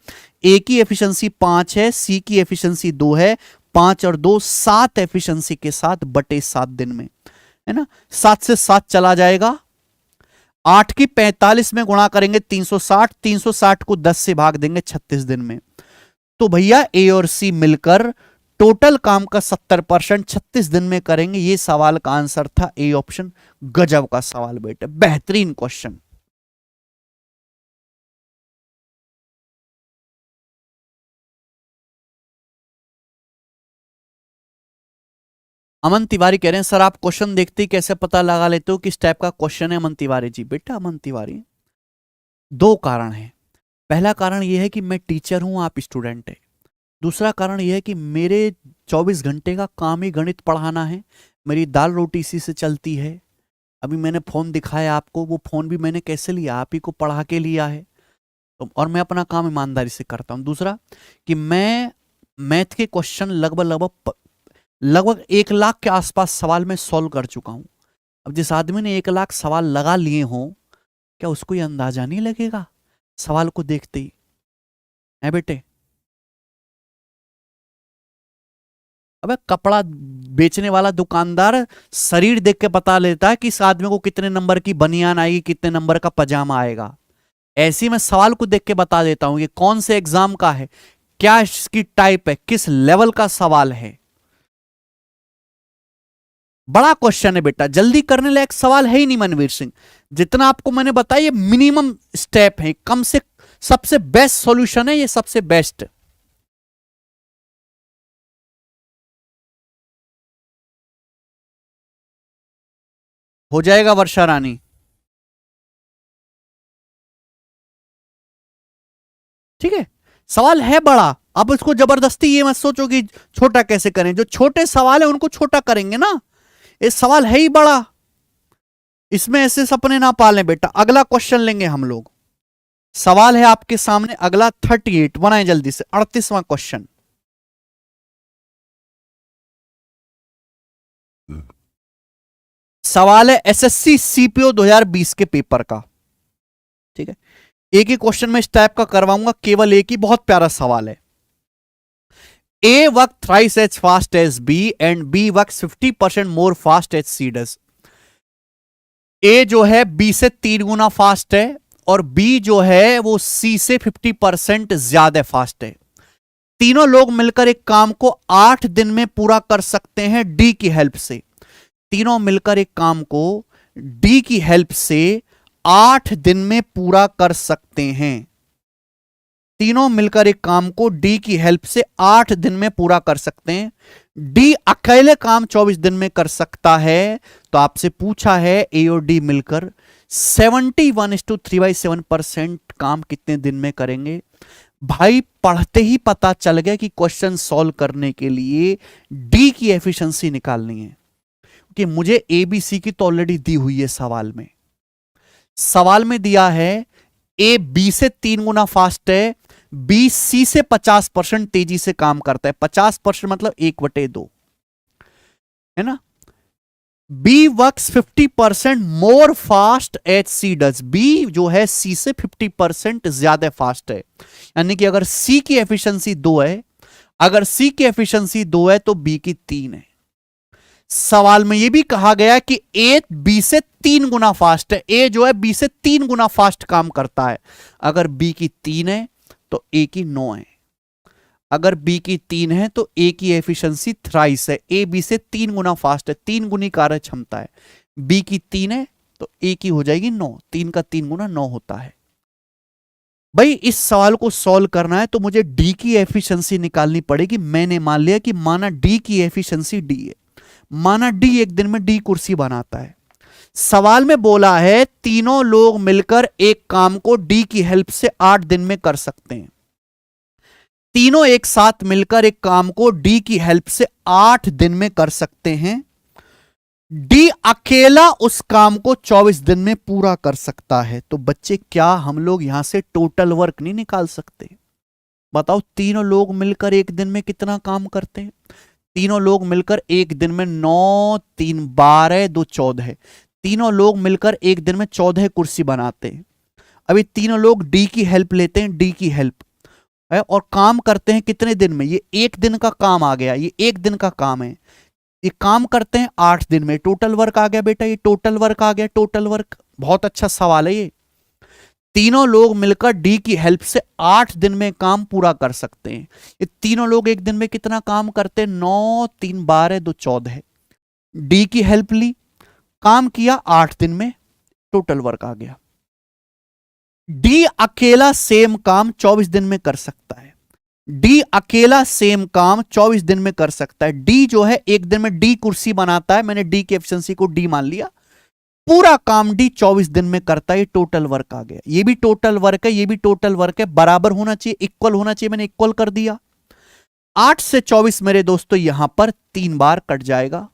Speaker 1: ए की एफिशिएंसी 5 है, सी की एफिशिएंसी 2 है। 5 और 2 7 एफिशिएंसी के साथ बटे 7 दिन में, है ना। 7 से 7 चला जाएगा। 8 की 45 में गुणा करेंगे 360। 360 को 10 से भाग देंगे 36 दिन में। तो भैया ए और सी मिलकर टोटल काम का 70% 36 दिन में करेंगे। ये सवाल का आंसर था ए ऑप्शन। गजब का सवाल बेटा, बेहतरीन क्वेश्चन। अमन तिवारी कह रहे हैं सर आप क्वेश्चन देखते ही कैसे पता लगा लेते हो किस टाइप का क्वेश्चन है? अमन तिवारी जी, बेटा अमन तिवारी, 2 कारण है। पहला कारण यह है कि मैं टीचर हूं, आप स्टूडेंट है। दूसरा कारण यह है कि मेरे 24 घंटे का काम ही गणित पढ़ाना है। मेरी दाल रोटी इसी से चलती है। अभी मैंने फोन दिखाया आपको, वो फोन भी मैंने कैसे लिया? आप ही को पढ़ा के लिया है। तो और मैं अपना काम ईमानदारी से करता हूं। दूसरा कि मैं मैथ के क्वेश्चन लगभग 1 लाख के आसपास सवाल में सॉल्व कर चुका हूं। अब जिस आदमी ने 1 लाख सवाल लगा लिए हों, क्या उसको यह अंदाजा नहीं लगेगा सवाल को देखते ही? है बेटे? अबे कपड़ा बेचने वाला दुकानदार शरीर देख के बता लेता है कि इस आदमी को कितने नंबर की बनियान आएगी, कितने नंबर का पजामा आएगा। ऐसे मैं सवाल को देख के बता देता हूं ये कौन से एग्जाम का है, क्या इसकी टाइप है, किस लेवल का सवाल है। बड़ा क्वेश्चन है बेटा, जल्दी करने लायक सवाल है ही नहीं मनवीर सिंह। जितना आपको मैंने बताया ये मिनिमम स्टेप है, कम से सबसे बेस्ट सॉल्यूशन है ये, सबसे बेस्ट। हो जाएगा वर्षा रानी, ठीक है। सवाल है बड़ा, अब इसको जबरदस्ती ये मत सोचो कि छोटा कैसे करें। जो छोटे सवाल है उनको छोटा करेंगे ना, ये सवाल है ही बड़ा, इसमें ऐसे सपने ना पालें बेटा। अगला क्वेश्चन लेंगे हम लोग। सवाल है आपके सामने अगला 38, बनाए जल्दी से। 38वां क्वेश्चन, सवाल है एसएससी सीपीओ 2020 के पेपर का, ठीक है। एक ही क्वेश्चन में इस टाइप का करवाऊंगा, केवल एक ही, बहुत प्यारा सवाल है। A work thrice as fast as B and B works 50% more fast as C does. A जो है बी से 3 गुना फास्ट है और बी जो है वो सी से 50% ज्यादा फास्ट है। तीनों लोग मिलकर एक काम को 8 दिन में पूरा कर सकते हैं डी की हेल्प से। तीनों मिलकर एक काम को डी की हेल्प से 8 दिन में पूरा कर सकते हैं। तीनों मिलकर एक काम को डी की हेल्प से 8 दिन में पूरा कर सकते हैं। डी अकेले काम 24 दिन में कर सकता है। तो आपसे पूछा है ए और डी मिलकर 71:3/7% काम कितने दिन में करेंगे? भाई पढ़ते ही पता चल गया कि क्वेश्चन सॉल्व करने के लिए डी की एफिशिएंसी निकालनी है, कि मुझे ए बी सी की तो ऑलरेडी दी हुई है सवाल में। सवाल में दिया है ए बी से 3 गुना फास्ट है, बी सी से 50% तेजी से काम करता है। 50% मतलब 1/2, है ना। B works 50% more fast as C does. B जो है सी से 50% ज्यादा फास्ट है, यानी कि अगर सी की एफिशिएंसी 2 है, अगर सी की एफिशिएंसी 2 है तो बी की 3 है। सवाल में यह भी कहा गया कि ए बी से 3 गुना फास्ट है। ए जो है बी से 3 गुना फास्ट काम करता है। अगर बी की 3 है तो ए की 9 है। अगर बी की 3 है तो ए की एफिशिएंसी थ्राइस है। ए बी से 3 गुना फास्ट है, 3 गुनी कार्य क्षमता है। बी की 3 है तो ए की हो जाएगी 9, 3 का 3 गुना 9 होता है। भाई इस सवाल को सॉल्व करना है तो मुझे डी की एफिशिएंसी निकालनी पड़ेगी। मैंने मान लिया कि माना डी की एफिशिएंसी डी है, माना डी एक दिन में डी कुर्सी बनाता है। सवाल में बोला है तीनों लोग मिलकर एक काम को डी की हेल्प से 8 दिन में कर सकते हैं। तीनों एक साथ मिलकर एक काम को डी की हेल्प से 8 दिन में कर सकते हैं। डी अकेला उस काम को 24 दिन में पूरा कर सकता है। तो बच्चे क्या हम लोग यहां से टोटल वर्क नहीं निकाल सकते? बताओ, तीनों लोग मिलकर एक दिन में कितना काम करते हैं? तीनों लोग मिलकर एक दिन में 9 3 12 2 14, तीनों लोग मिलकर एक दिन में 14 कुर्सी बनाते हैं। अभी तीनों लोग डी की हेल्प लेते हैं, डी की हेल्प है, और काम करते हैं कितने दिन में? ये एक दिन का काम आ गया, ये एक दिन का काम है। ये काम करते हैं 8 दिन में। टोटल वर्क आ गया बेटा, ये टोटल वर्क आ गया। टोटल वर्क बहुत अच्छा सवाल है ये। तीनों लोग मिलकर डी की हेल्प से 8 दिन में काम पूरा कर सकते हैं। ये तीनों लोग एक दिन में कितना काम करते हैं? 9 3 12 2 14। डी की हेल्प ली, काम किया 8 दिन में, टोटल वर्क आ गया। डी अकेला सेम काम 24 दिन में कर सकता है। डी अकेला सेम काम 24 दिन में कर सकता है। डी जो है एक दिन में डी कुर्सी बनाता है, मैंने डी की एफिशिएंसी को डी मान लिया। पूरा काम डी 24 दिन में करता है। टोटल वर्क आ गया। ये भी टोटल वर्क है, ये भी टोटल वर्क है। बराबर होना चाहिए, इक्वल होना चाहिए, मैंने इक्वल कर दिया। 8 से 24 मेरे दोस्तों यहां पर 3 बार कट जाएगा।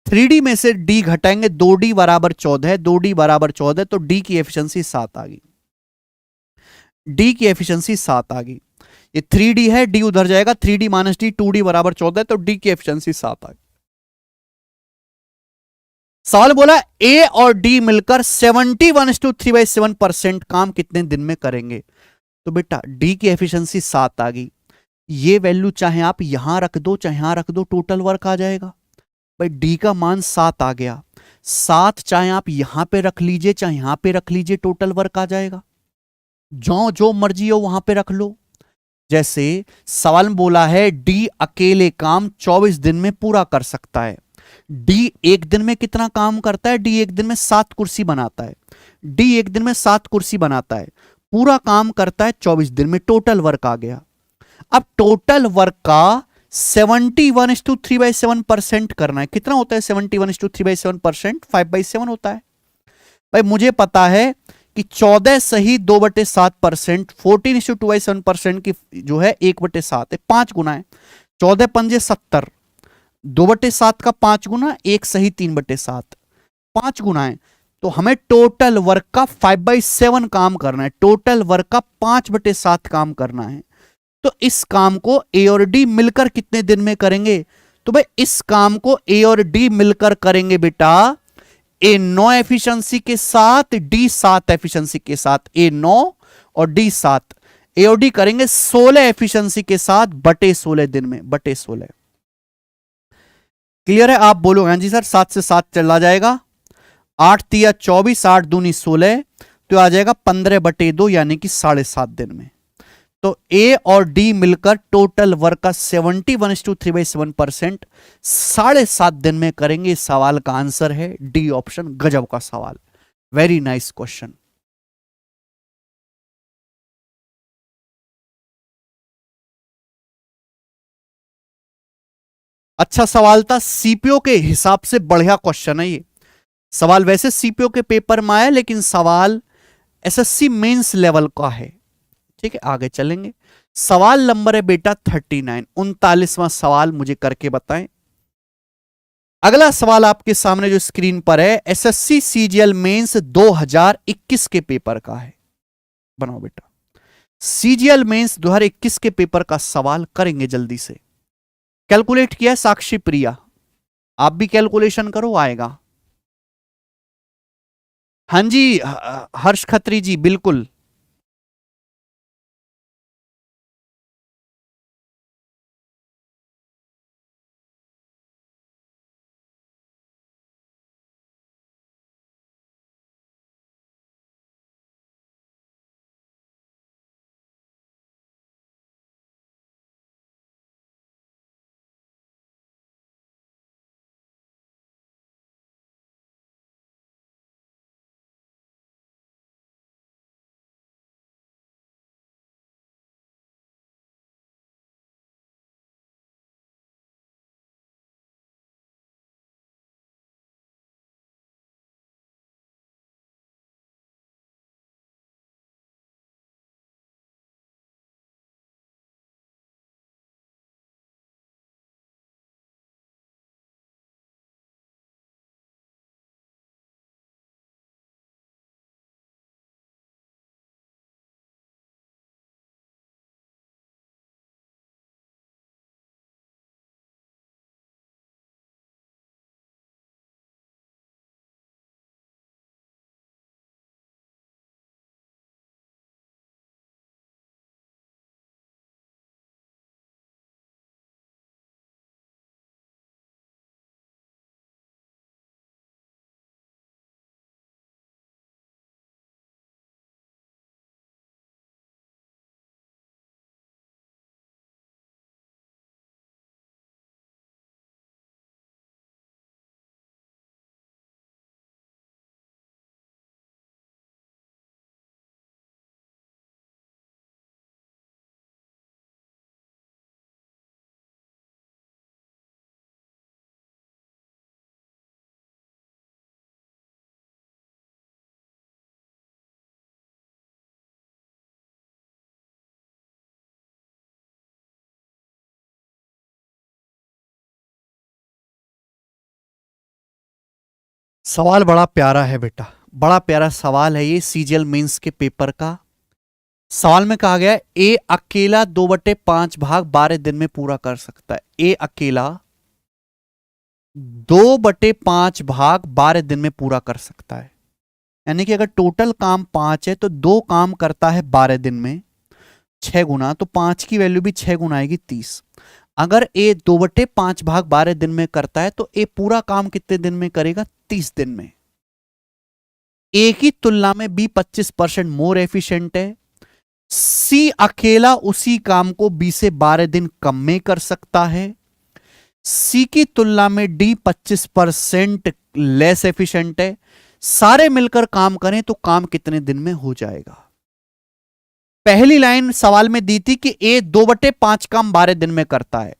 Speaker 1: 3D में से डी घटाएंगे, 2D बराबर 14, 2D बराबर 14, तो डी की एफिशिएंसी 7 आ गई। डी की एफिशिएंसी 7 आ गई। ये 3D है, डी उधर जाएगा, 3D माइनस डी, 2D बराबर 14, तो डी की एफिशिएंसी 7 आ गई। सवाल बोला ए और डी मिलकर 71:3/7% काम कितने दिन में करेंगे? तो बेटा डी की एफिशिएंसी 7 आ गई। ये वैल्यू चाहे आप यहां रख दो चाहे यहां रख दो, टोटल वर्क आ जाएगा। भाई डी का मान 7 आ गया। 7 चाहे आप यहां पे रख लीजिए चाहे यहां पे रख लीजिए, टोटल वर्क आ जाएगा। जो जो मर्जी हो वहां पे रख लो। जैसे सवाल में बोला है डी अकेले काम 24 दिन में पूरा कर सकता है। डी एक दिन में कितना काम करता है? डी एक दिन में 7 कुर्सी बनाता है। डी एक दिन में 7 कुर्सी बनाता है, पूरा काम करता है 24 दिन में। टोटल वर्क आ गया। अब टोटल वर्क का 71:3/7% करना है। कितना होता है 71:3/7%? 5/7 होता है। भाई मुझे पता है कि 14 सही 2/7%, 14:2/7% की जो है 1/7 है, 5 गुना है। 14 पंजे 70, 2/7 का 5 गुना, 1 सही 3/7, 5 गुना है। तो हमें टोटल वर्क का 5/7 काम करना है। टोटल वर्क का 5/7 काम करना है। तो इस काम को ए और डी मिलकर कितने दिन में करेंगे? तो भाई इस काम को ए और डी मिलकर करेंगे बेटा, ए 9 एफिशिएंसी के साथ, डी 7 एफिशिएंसी के साथ। ए 9 और डी 7, ए और डी करेंगे 16 एफिशिएंसी के साथ बटे 16 दिन में, बटे 16। क्लियर है? आप बोलो हाँ जी सर। 7 से 7 चला जाएगा, 8 तिया 24, 8 दूनी 16, तो आ जाएगा 15/2 यानी कि 7.5 दिन में। तो ए और डी मिलकर टोटल वर्क का 71:3/7% 7.5 दिन में करेंगे। इस सवाल का आंसर है डी ऑप्शन। गजब का सवाल, वेरी नाइस क्वेश्चन। अच्छा सवाल था, सीपीओ के हिसाब से बढ़िया क्वेश्चन है ये सवाल। वैसे सीपीओ के पेपर में आया, लेकिन सवाल एसएससी मेंस लेवल का है। ठीक है, आगे चलेंगे। सवाल नंबर है बेटा 39, 39वां सवाल मुझे करके बताएं। अगला सवाल आपके सामने जो स्क्रीन पर है, एसएससी सीजीएल मेंस 2021 के पेपर का है। बनाओ बेटा, सीजीएल मेंस 2021 के पेपर का सवाल करेंगे जल्दी से। कैलकुलेट किया है साक्षी प्रिया, आप भी कैलकुलेशन करो, आएगा। हां जी हर्ष खत्री जी, बिल्कुल। सवाल बड़ा प्यारा है बेटा, बड़ा प्यारा सवाल है ये सीजीएल मेंस के पेपर का। सवाल में कहा गया है ए अकेला 2/5 भाग 12 दिन में पूरा कर सकता है। ए अकेला 2/5 भाग 12 दिन में पूरा कर सकता है। यानी कि अगर टोटल काम 5 है तो 2 काम करता है 12 दिन में, 6 गुना, तो 5 की वैल्यू भी 6 गुना आएगी 30। अगर ए 2/5 भाग 12 दिन में करता है तो ए पूरा काम कितने दिन में करेगा? 30 दिन में। ए की तुलना में बी 25% मोर एफिशिएंट है। सी अकेला उसी काम को बी से 12 दिन कम में कर सकता है। सी की तुलना में डी 25% लेस एफिशिएंट है। सारे मिलकर काम करें तो काम कितने दिन में हो जाएगा? पहली लाइन सवाल में दी थी कि ए 2/5 काम 12 दिन में करता है।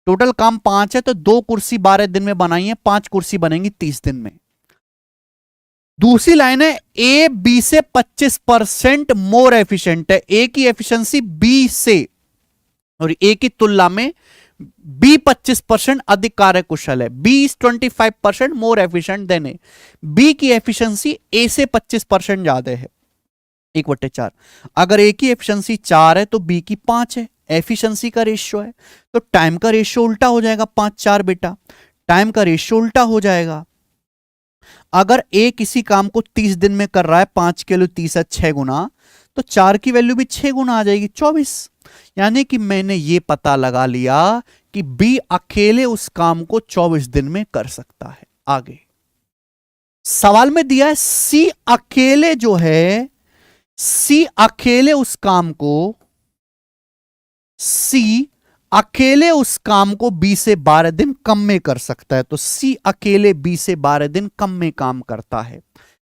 Speaker 1: टोटल काम 5 है तो 2 कुर्सी 12 दिन में बनाइए, 5 कुर्सी बनेंगी 30 दिन में। दूसरी लाइन है ए बी से 25% मोर एफिशिएंट है। ए की एफिशिएंसी बी से और ए की तुलना में बी 25% अधिक कार्यकुशल है। B is 25% more efficient than A. B की एफिशिएंसी ए से 25% ज्यादा है, 1/4। अगर ए की एफिशिएंसी 4 है तो बी की 5 है। एफिशिएंसी का रेशियो है तो टाइम का रेशियो उल्टा हो जाएगा। 5/4 बेटा, टाइम का रेशियो उल्टा हो जाएगा। अगर ए किसी काम को 30 दिन में कर रहा है, 5 किलो 30 है 6 गुना, तो 4 की वैल्यू भी 6 गुना आ जाएगी 24। यानी कि मैंने ये पता लगा लिया कि बी अकेले उस काम को 24 दिन में कर सकता है। आगे सवाल में दिया है सी अकेले जो है, सी अकेले उस काम को, सी अकेले उस काम को बी से 12 दिन कम में कर सकता है। तो सी अकेले बी से 12 दिन कम में काम करता है।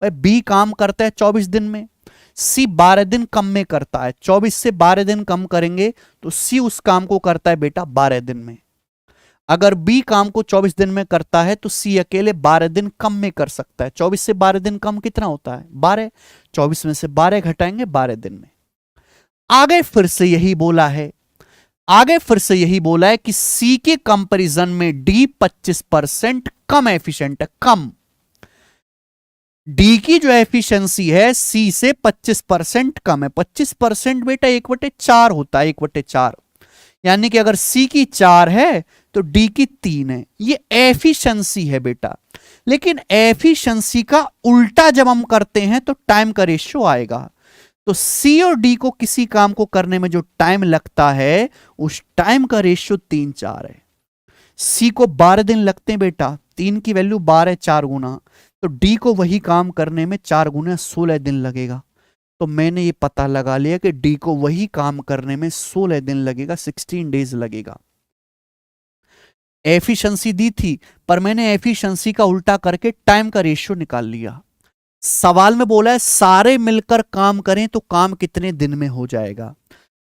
Speaker 1: बी काम करता है 24 दिन में, सी 12 दिन कम में करता है। 24 से 12 दिन कम करेंगे तो सी उस काम को करता है बेटा 12 दिन में। अगर बी काम को 24 दिन में करता है तो सी अकेले 12 दिन कम में कर सकता है। 24 से 12 दिन कम कितना होता है? 12। 24 में से 12 घटाएंगे 12 दिन में। आगे फिर से यही बोला है, आगे फिर से यही बोला है कि सी के कंपैरिजन में डी 25% कम एफिशिएंट है। कम डी की जो एफिशिएंसी है सी से 25% कम है। 25% बेटा 1/4 होता है, 1/4। यानी कि अगर सी की 4 है तो डी की 3 है। ये एफिशिएंसी है बेटा। लेकिन एफिशिएंसी का उल्टा जब हम करते हैं तो टाइम का रेशियो आएगा। तो सी और डी को किसी काम को करने में जो टाइम लगता है उस टाइम का रेशियो 3/4 है। सी को 12 दिन लगते हैं बेटा, 3 की वैल्यू 12, 4 गुना, तो डी को वही काम करने में 4 गुना 16 दिन लगेगा। तो मैंने ये पता लगा लिया कि डी को वही काम करने में 16 दिन लगेगा, 16 डेज लगेगा। एफिशिएंसी दी थी पर मैंने एफिशिएंसी का उल्टा करके टाइम का रेशियो निकाल लिया। सवाल में बोला है सारे मिलकर काम करें तो काम कितने दिन में हो जाएगा।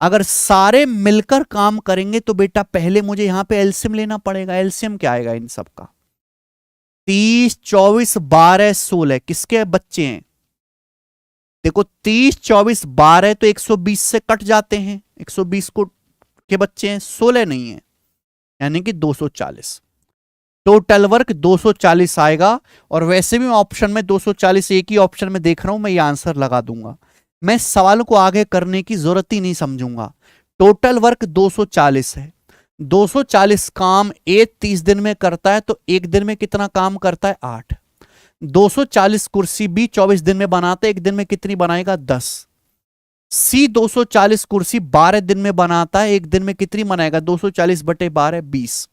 Speaker 1: अगर सारे मिलकर काम करेंगे तो बेटा पहले मुझे यहां पे एलसीएम लेना पड़ेगा। एलसीएम क्या आएगा इन सब का? 30, 24, 12, 16 किसके बच्चे हैं? देखो 30, 24, 12 तो 120 से कट जाते हैं, 120 को के बच्चे हैं, 16 नहीं है, यानी कि 240। टोटल वर्क 240 आएगा। और वैसे भी ऑप्शन में 240 एक ही ऑप्शन में देख रहा हूं, मैं ये आंसर लगा दूंगा। मैं सवाल को आगे करने की जरूरत ही नहीं समझूंगा। टोटल वर्क 240 है। 240 काम ए 30 दिन में करता है तो एक दिन में कितना काम करता है? 8। 240 कुर्सी बी 24 दिन में बनाता है, एक दिन में कितनी बनाएगा? 10। सी 240 कुर्सी 12 दिन में बनाता है, एक दिन में कितनी बनाएगा? 240/12 20।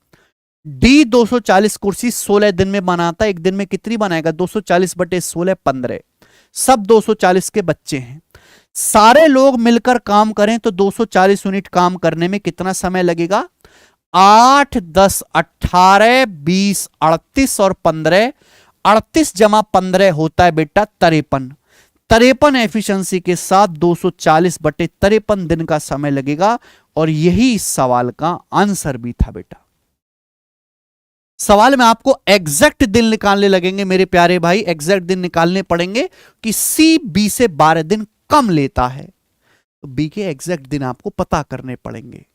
Speaker 1: डी 240 कुर्सी 16 दिन में बनाता है, एक दिन में कितनी बनाएगा? 240/16 15। सब 240 के बच्चे हैं। सारे लोग मिलकर काम करें तो 240 यूनिट काम करने में कितना समय लगेगा? 8, 10, 18, 20, 38 और 15। 38 जमा 15 होता है बेटा 53। 53 एफिशिएंसी के साथ 240/53 दिन का समय लगेगा। और यही इस सवाल का आंसर भी था बेटा। सवाल में आपको एग्जैक्ट दिन निकालने लगेंगे मेरे प्यारे भाई, एग्जैक्ट दिन निकालने पड़ेंगे कि सी बी से 12 दिन कम लेता है, तो बी के एग्जैक्ट दिन आपको पता करने पड़ेंगे।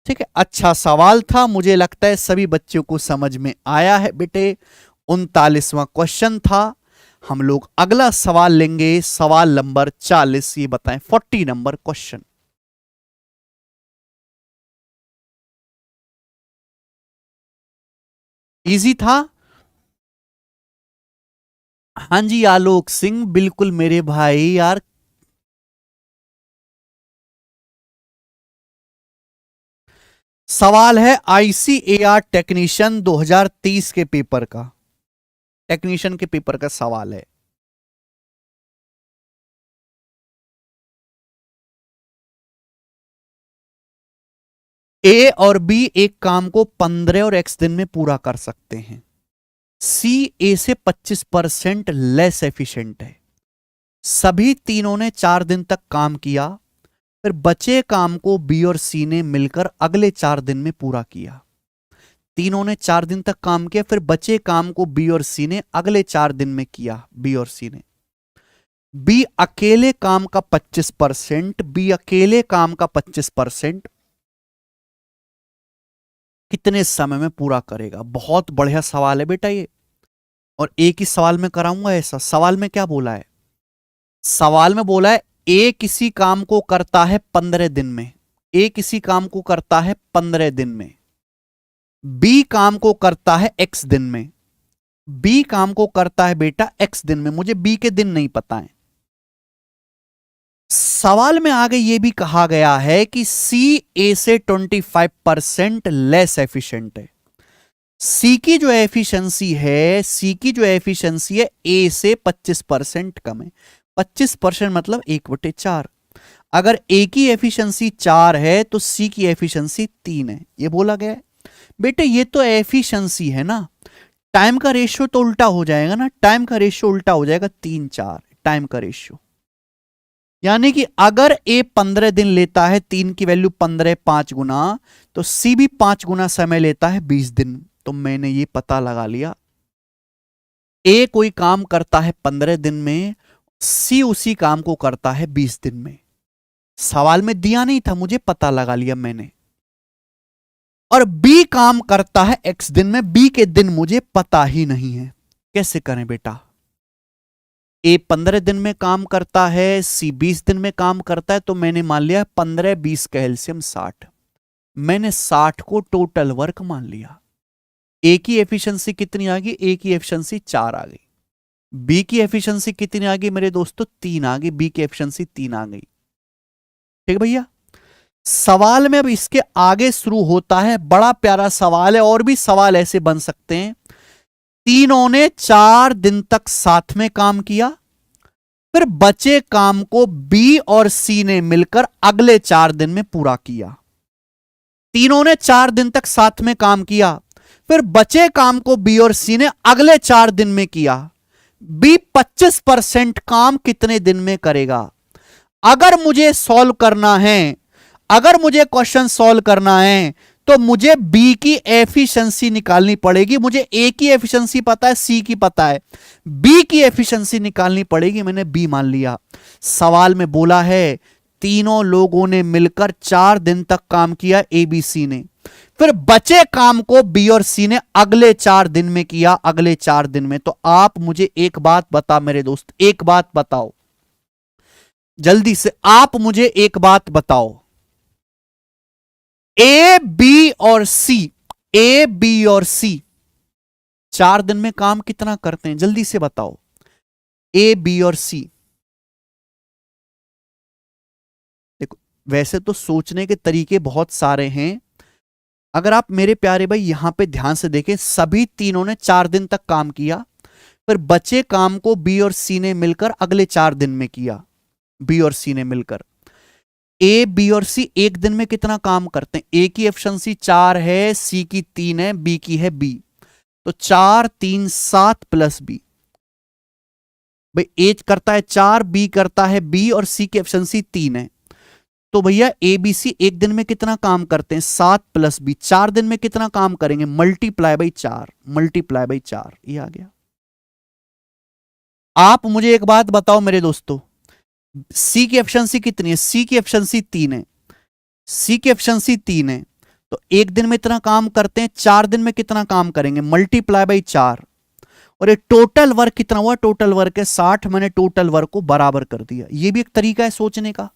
Speaker 1: ठीक है, अच्छा सवाल था, मुझे लगता है सभी बच्चों को समझ में आया है बेटे। 39वां क्वेश्चन था। हम लोग अगला सवाल लेंगे, सवाल नंबर 40। ये बताएं 40 नंबर क्वेश्चन। इजी था। हाँ जी आलोक सिंह, बिल्कुल मेरे भाई यार। सवाल है आईसीएआर टेक्नीशियन 2023 के पेपर का, टेक्नीशियन के पेपर का सवाल है। ए और बी एक काम को 15 और x दिन में पूरा कर सकते हैं। सी ए से 25% लेस एफिशिएंट है। सभी तीनों ने 4 दिन तक काम किया, फिर बचे काम को बी और सी ने मिलकर अगले 4 दिन में पूरा किया। तीनों ने 4 दिन तक काम किया, फिर बचे काम को बी और सी ने अगले 4 दिन में किया। बी और सी ने, बी अकेले काम का 25%, बी अकेले काम का 25% कितने समय में पूरा करेगा? बहुत बढ़िया सवाल है बेटा ये, और एक ही सवाल में कराऊंगा ऐसा। सवाल में क्या बोला है? सवाल में बोला है ए किसी काम को करता है 15 दिन में, ए किसी काम को करता है 15 दिन में, बी काम को करता है x दिन में, बी काम को करता है बेटा x दिन में। मुझे बी के दिन नहीं पता है। सवाल में आगे यह भी कहा गया है कि सी ए से 25% लेस एफिशिएंट है। सी की जो एफिशिएंसी है, सी की जो एफिशिएंसी है ए से 25% कम है। 25% मतलब 1/4। अगर ए की एफिशिएंसी 4 है तो सी की एफिशिएंसी 3 है, ये बोला गया है। बेटे ये तो एफिशिएंसी है ना, टाइम का रेशियो तो उल्टा हो जाएगा ना, टाइम का रेशियो उल्टा हो जाएगा 3-4 टाइम का रेशियो। यानी कि अगर ए 15 दिन लेता है, 3 की वैल्यू 15 5 गुना, तो सी भी 5 गुना समय लेता है 20 दिन। तो मैंने ये पता लगा लिया, ए कोई काम करता है 15 दिन में, सी उसी काम को करता है 20 दिन में। सवाल में दिया नहीं था, मुझे पता लगा लिया मैंने। और बी काम करता है x दिन में, बी के दिन मुझे पता ही नहीं है। कैसे करें बेटा? ए 15 दिन में काम करता है, सी 20 दिन में काम करता है, तो मैंने मान लिया 15 20 का एलसीएम 60। मैंने 60 को टोटल वर्क मान लिया। ए की एफिशिएंसी कितनी आ गई? ए की एफिशिएंसी 4 आ गई। बी की एफिशिएंसी कितनी आ गई मेरे दोस्तों? 3 आ गई। बी की एफिशिएंसी 3 आ गई। ठीक है भैया। सवाल में अब इसके आगे शुरू होता है, बड़ा प्यारा सवाल है, और भी सवाल ऐसे बन सकते हैं। तीनों ने 4 दिन तक साथ में काम किया, फिर बचे काम को बी और सी ने मिलकर अगले 4 दिन में पूरा किया। तीनों ने 4 दिन तक साथ में काम किया, फिर बचे काम को बी और सी ने अगले 4 दिन में किया। बी 25% काम कितने दिन में करेगा? अगर मुझे सॉल्व करना है, अगर मुझे क्वेश्चन सॉल्व करना है, तो मुझे बी की एफिशिएंसी निकालनी पड़ेगी। मुझे ए की एफिशिएंसी पता है, सी की पता है, बी की एफिशिएंसी निकालनी पड़ेगी। मैंने बी मान लिया। सवाल में बोला है तीनों लोगों ने मिलकर 4 दिन तक काम किया, ए बी सी ने, फिर बचे काम को बी और सी ने अगले 4 दिन में किया, अगले 4 दिन में। तो आप मुझे एक बात बता मेरे दोस्त, एक बात बताओ जल्दी से, आप मुझे एक बात बताओ, ए बी और सी, ए बी और सी 4 दिन में काम कितना करते हैं? जल्दी से बताओ। ए बी और सी, देखो वैसे तो सोचने के तरीके बहुत सारे हैं। अगर आप मेरे प्यारे भाई यहां पे ध्यान से देखें, सभी तीनों ने 4 दिन तक काम किया, फिर बचे काम को बी और सी ने मिलकर अगले 4 दिन में किया। बी और सी ने मिलकर, ए बी और सी एक दिन में कितना काम करते हैं? ए की एफिशिएंसी 4 है, सी की 3 है, बी की है बी, तो 4 3 7 प्लस बी। भाई ए करता है 4, बी करता है बी, और सी की एफिशिएंसी 3 है। तो भैया ए बी सी एक दिन में कितना काम करते हैं? 7 प्लस बी। 4 दिन में कितना काम करेंगे? Multiply by 4, multiply by 4। ये आ गया। आप मुझे एक बात बताओ मेरे दोस्तों, सी की एफिशिएंसी कितनी है? सी की एफिशिएंसी 3 है, सी की एफिशिएंसी 3 है, तो एक दिन में इतना काम करते हैं, 4 दिन में कितना काम करेंगे? Multiply by 4। और ये टोटल वर्क कितना हुआ, टोटल वर्क है 60, मैंने टोटल वर्क को बराबर कर दिया। ये भी एक तरीका है सोचने का,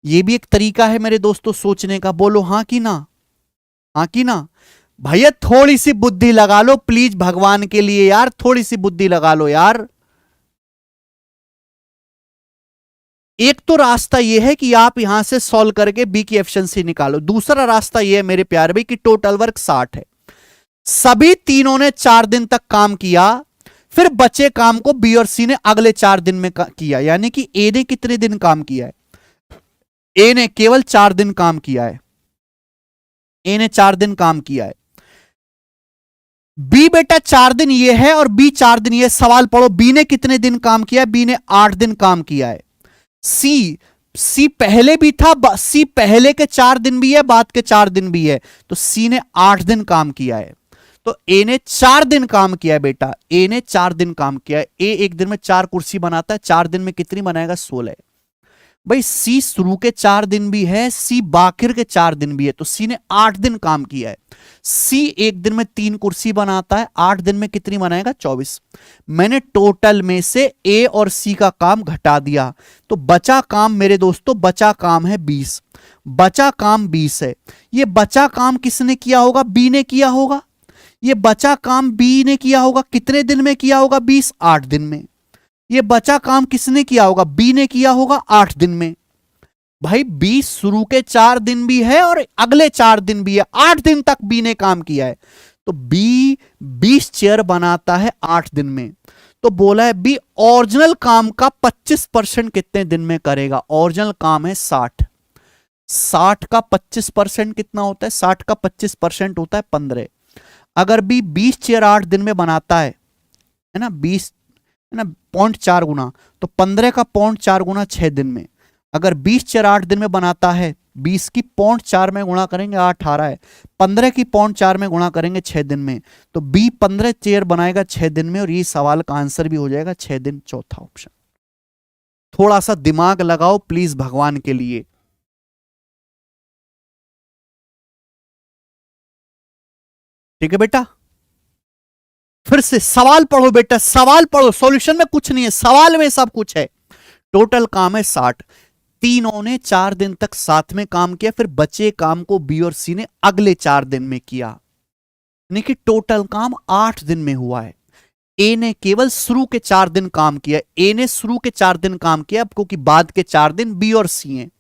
Speaker 1: ये भी एक तरीका है मेरे दोस्तों सोचने का। बोलो हाँ कि ना, हाँ कि ना। भैया थोड़ी सी बुद्धि लगा लो प्लीज, भगवान के लिए यार, थोड़ी सी बुद्धि लगा लो यार। एक तो रास्ता यह है कि आप यहां से सॉल्व करके बी की एफिशिएंसी निकालो, दूसरा रास्ता यह है मेरे प्यारे भाई कि टोटल वर्क 60 है, सभी तीनों ने 4 दिन तक काम किया, फिर बचे काम को बी और सी ने अगले 4 दिन में किया। यानी कि ए ने कितने दिन काम किया है, ए ने केवल 4 दिन काम किया है, ए ने 4 दिन काम किया है। बी बेटा 4 दिन ये है और बी 4 दिन ये। सवाल पढ़ो, बी ने कितने दिन काम किया, बी ने 8 दिन काम किया है। सी पहले भी था, सी पहले के 4 दिन भी है, बाद के 4 दिन भी है, तो सी ने 8 दिन काम किया है। तो ए ने 4 दिन काम किया है बेटा, ए ने 4 दिन काम किया है। ए एक दिन में 4 कुर्सी बनाता है, 4 दिन में कितनी बनाएगा, 16। भाई सी शुरू के 4 दिन भी है, सी बाकिर के 4 दिन भी है, तो सी ने 8 दिन काम किया है। सी एक दिन में 3 कुर्सी बनाता है, 8 दिन में कितनी बनाएगा, 24। मैंने टोटल में से ए और सी का काम घटा दिया, तो बचा काम मेरे दोस्तों, बचा काम है 20। बचा काम 20 है। ये बचा काम किसने किया होगा, बी ने किया होगा। ये बचा काम बी ने किया होगा, कितने दिन में किया होगा, 20, 8 दिन में। ये बचा काम किसने किया होगा, बी ने किया होगा 8 दिन में। भाई 20 शुरू के 4 दिन भी है और अगले 4 दिन भी है, 8 दिन तक बी ने काम किया है। तो बी 20 चेयर बनाता है 8 दिन में। तो बोला है बी ओरिजिनल काम का 25% कितने दिन में करेगा। ओरिजिनल काम है 60, 60 का 25% कितना होता है, 60 का 25% होता है 15। अगर बी 20 चेयर 8 दिन में बनाता है ना, 20 है ना, 0.4 गुना, तो 15 का 0.4 गुना 6 दिन में। अगर 20 चेयर 8 दिन में बनाता है, 20 की 0.4 में गुणा करेंगे 18 है, 15 की 0.4 में गुणा करेंगे 6 दिन में, तो बी 15 चेयर बनाएगा 6 दिन में, और ये सवाल का आंसर भी हो जाएगा 6 दिन, चौथा ऑप्शन। थोड़ा सा दिमाग लगाओ प्लीज भगवान के लिए। ठीक है बेटा, फिर से सवाल पढ़ो बेटा, सवाल पढ़ो, सॉल्यूशन में कुछ नहीं है, सवाल में सब कुछ है। टोटल काम है 60, तीनों ने 4 दिन तक साथ में काम किया, फिर बचे काम को बी और सी ने अगले 4 दिन में किया, यानी कि टोटल काम 8 दिन में हुआ है। ए ने केवल शुरू के 4 दिन काम किया, ए ने शुरू के 4 दिन काम किया, क्योंकि बाद के 4 दिन बी और सी हैं।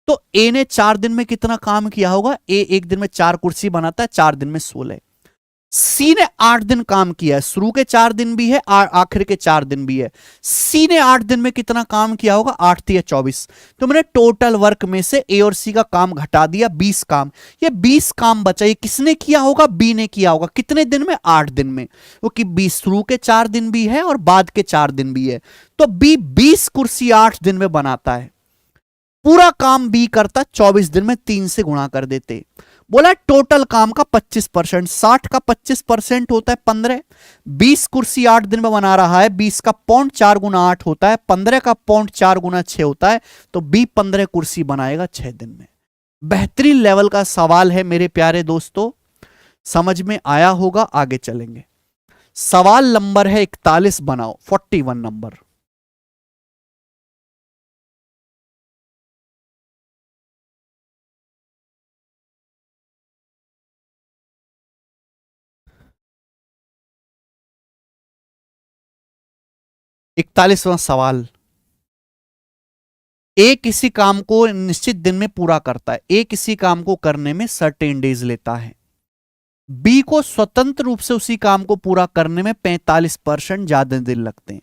Speaker 1: तो ए ने 4 दिन में कितना काम किया होगा, ए एक दिन में 4 कुर्सी बनाता है, 4 दिन में 16। सी ने 8 दिन काम किया है, शुरू के 4 दिन भी है, आखिर के 4 दिन भी है। सी ने 8 दिन में कितना काम किया होगा, 8 या 24। तो मैंने टोटल वर्क में से ए और सी का काम घटा दिया, 20 काम। ये 20 काम बचा, ये किसने किया होगा, बी ने किया होगा। कितने दिन में, 8 दिन में, क्योंकि बी शुरू के 4 दिन भी है और बाद के 4 दिन भी है। तो बी 20 कुर्सी 8 दिन में बनाता है, पूरा काम बी करता 24 दिन में, 3 से गुणा कर देते। बोला टोटल काम का 25%, 60 का 25% होता है 15। 20 कुर्सी 8 दिन में बना रहा है, 20 का 0.4 गुना 8 होता है, 15 का 0.4 गुना 6 होता है, तो बी 15 कुर्सी बनाएगा 6 दिन में। बेहतरीन लेवल का सवाल है मेरे प्यारे दोस्तों, समझ में आया होगा। आगे चलेंगे, सवाल नंबर है 41 बनाओ, 41 नंबर। इकतालीसवां सवाल, ए किसी काम को निश्चित दिन में पूरा करता है, ए किसी काम को करने में सर्टेन डेज लेता है। बी को स्वतंत्र रूप से उसी काम को पूरा करने में 45% ज्यादा दिन लगते हैं।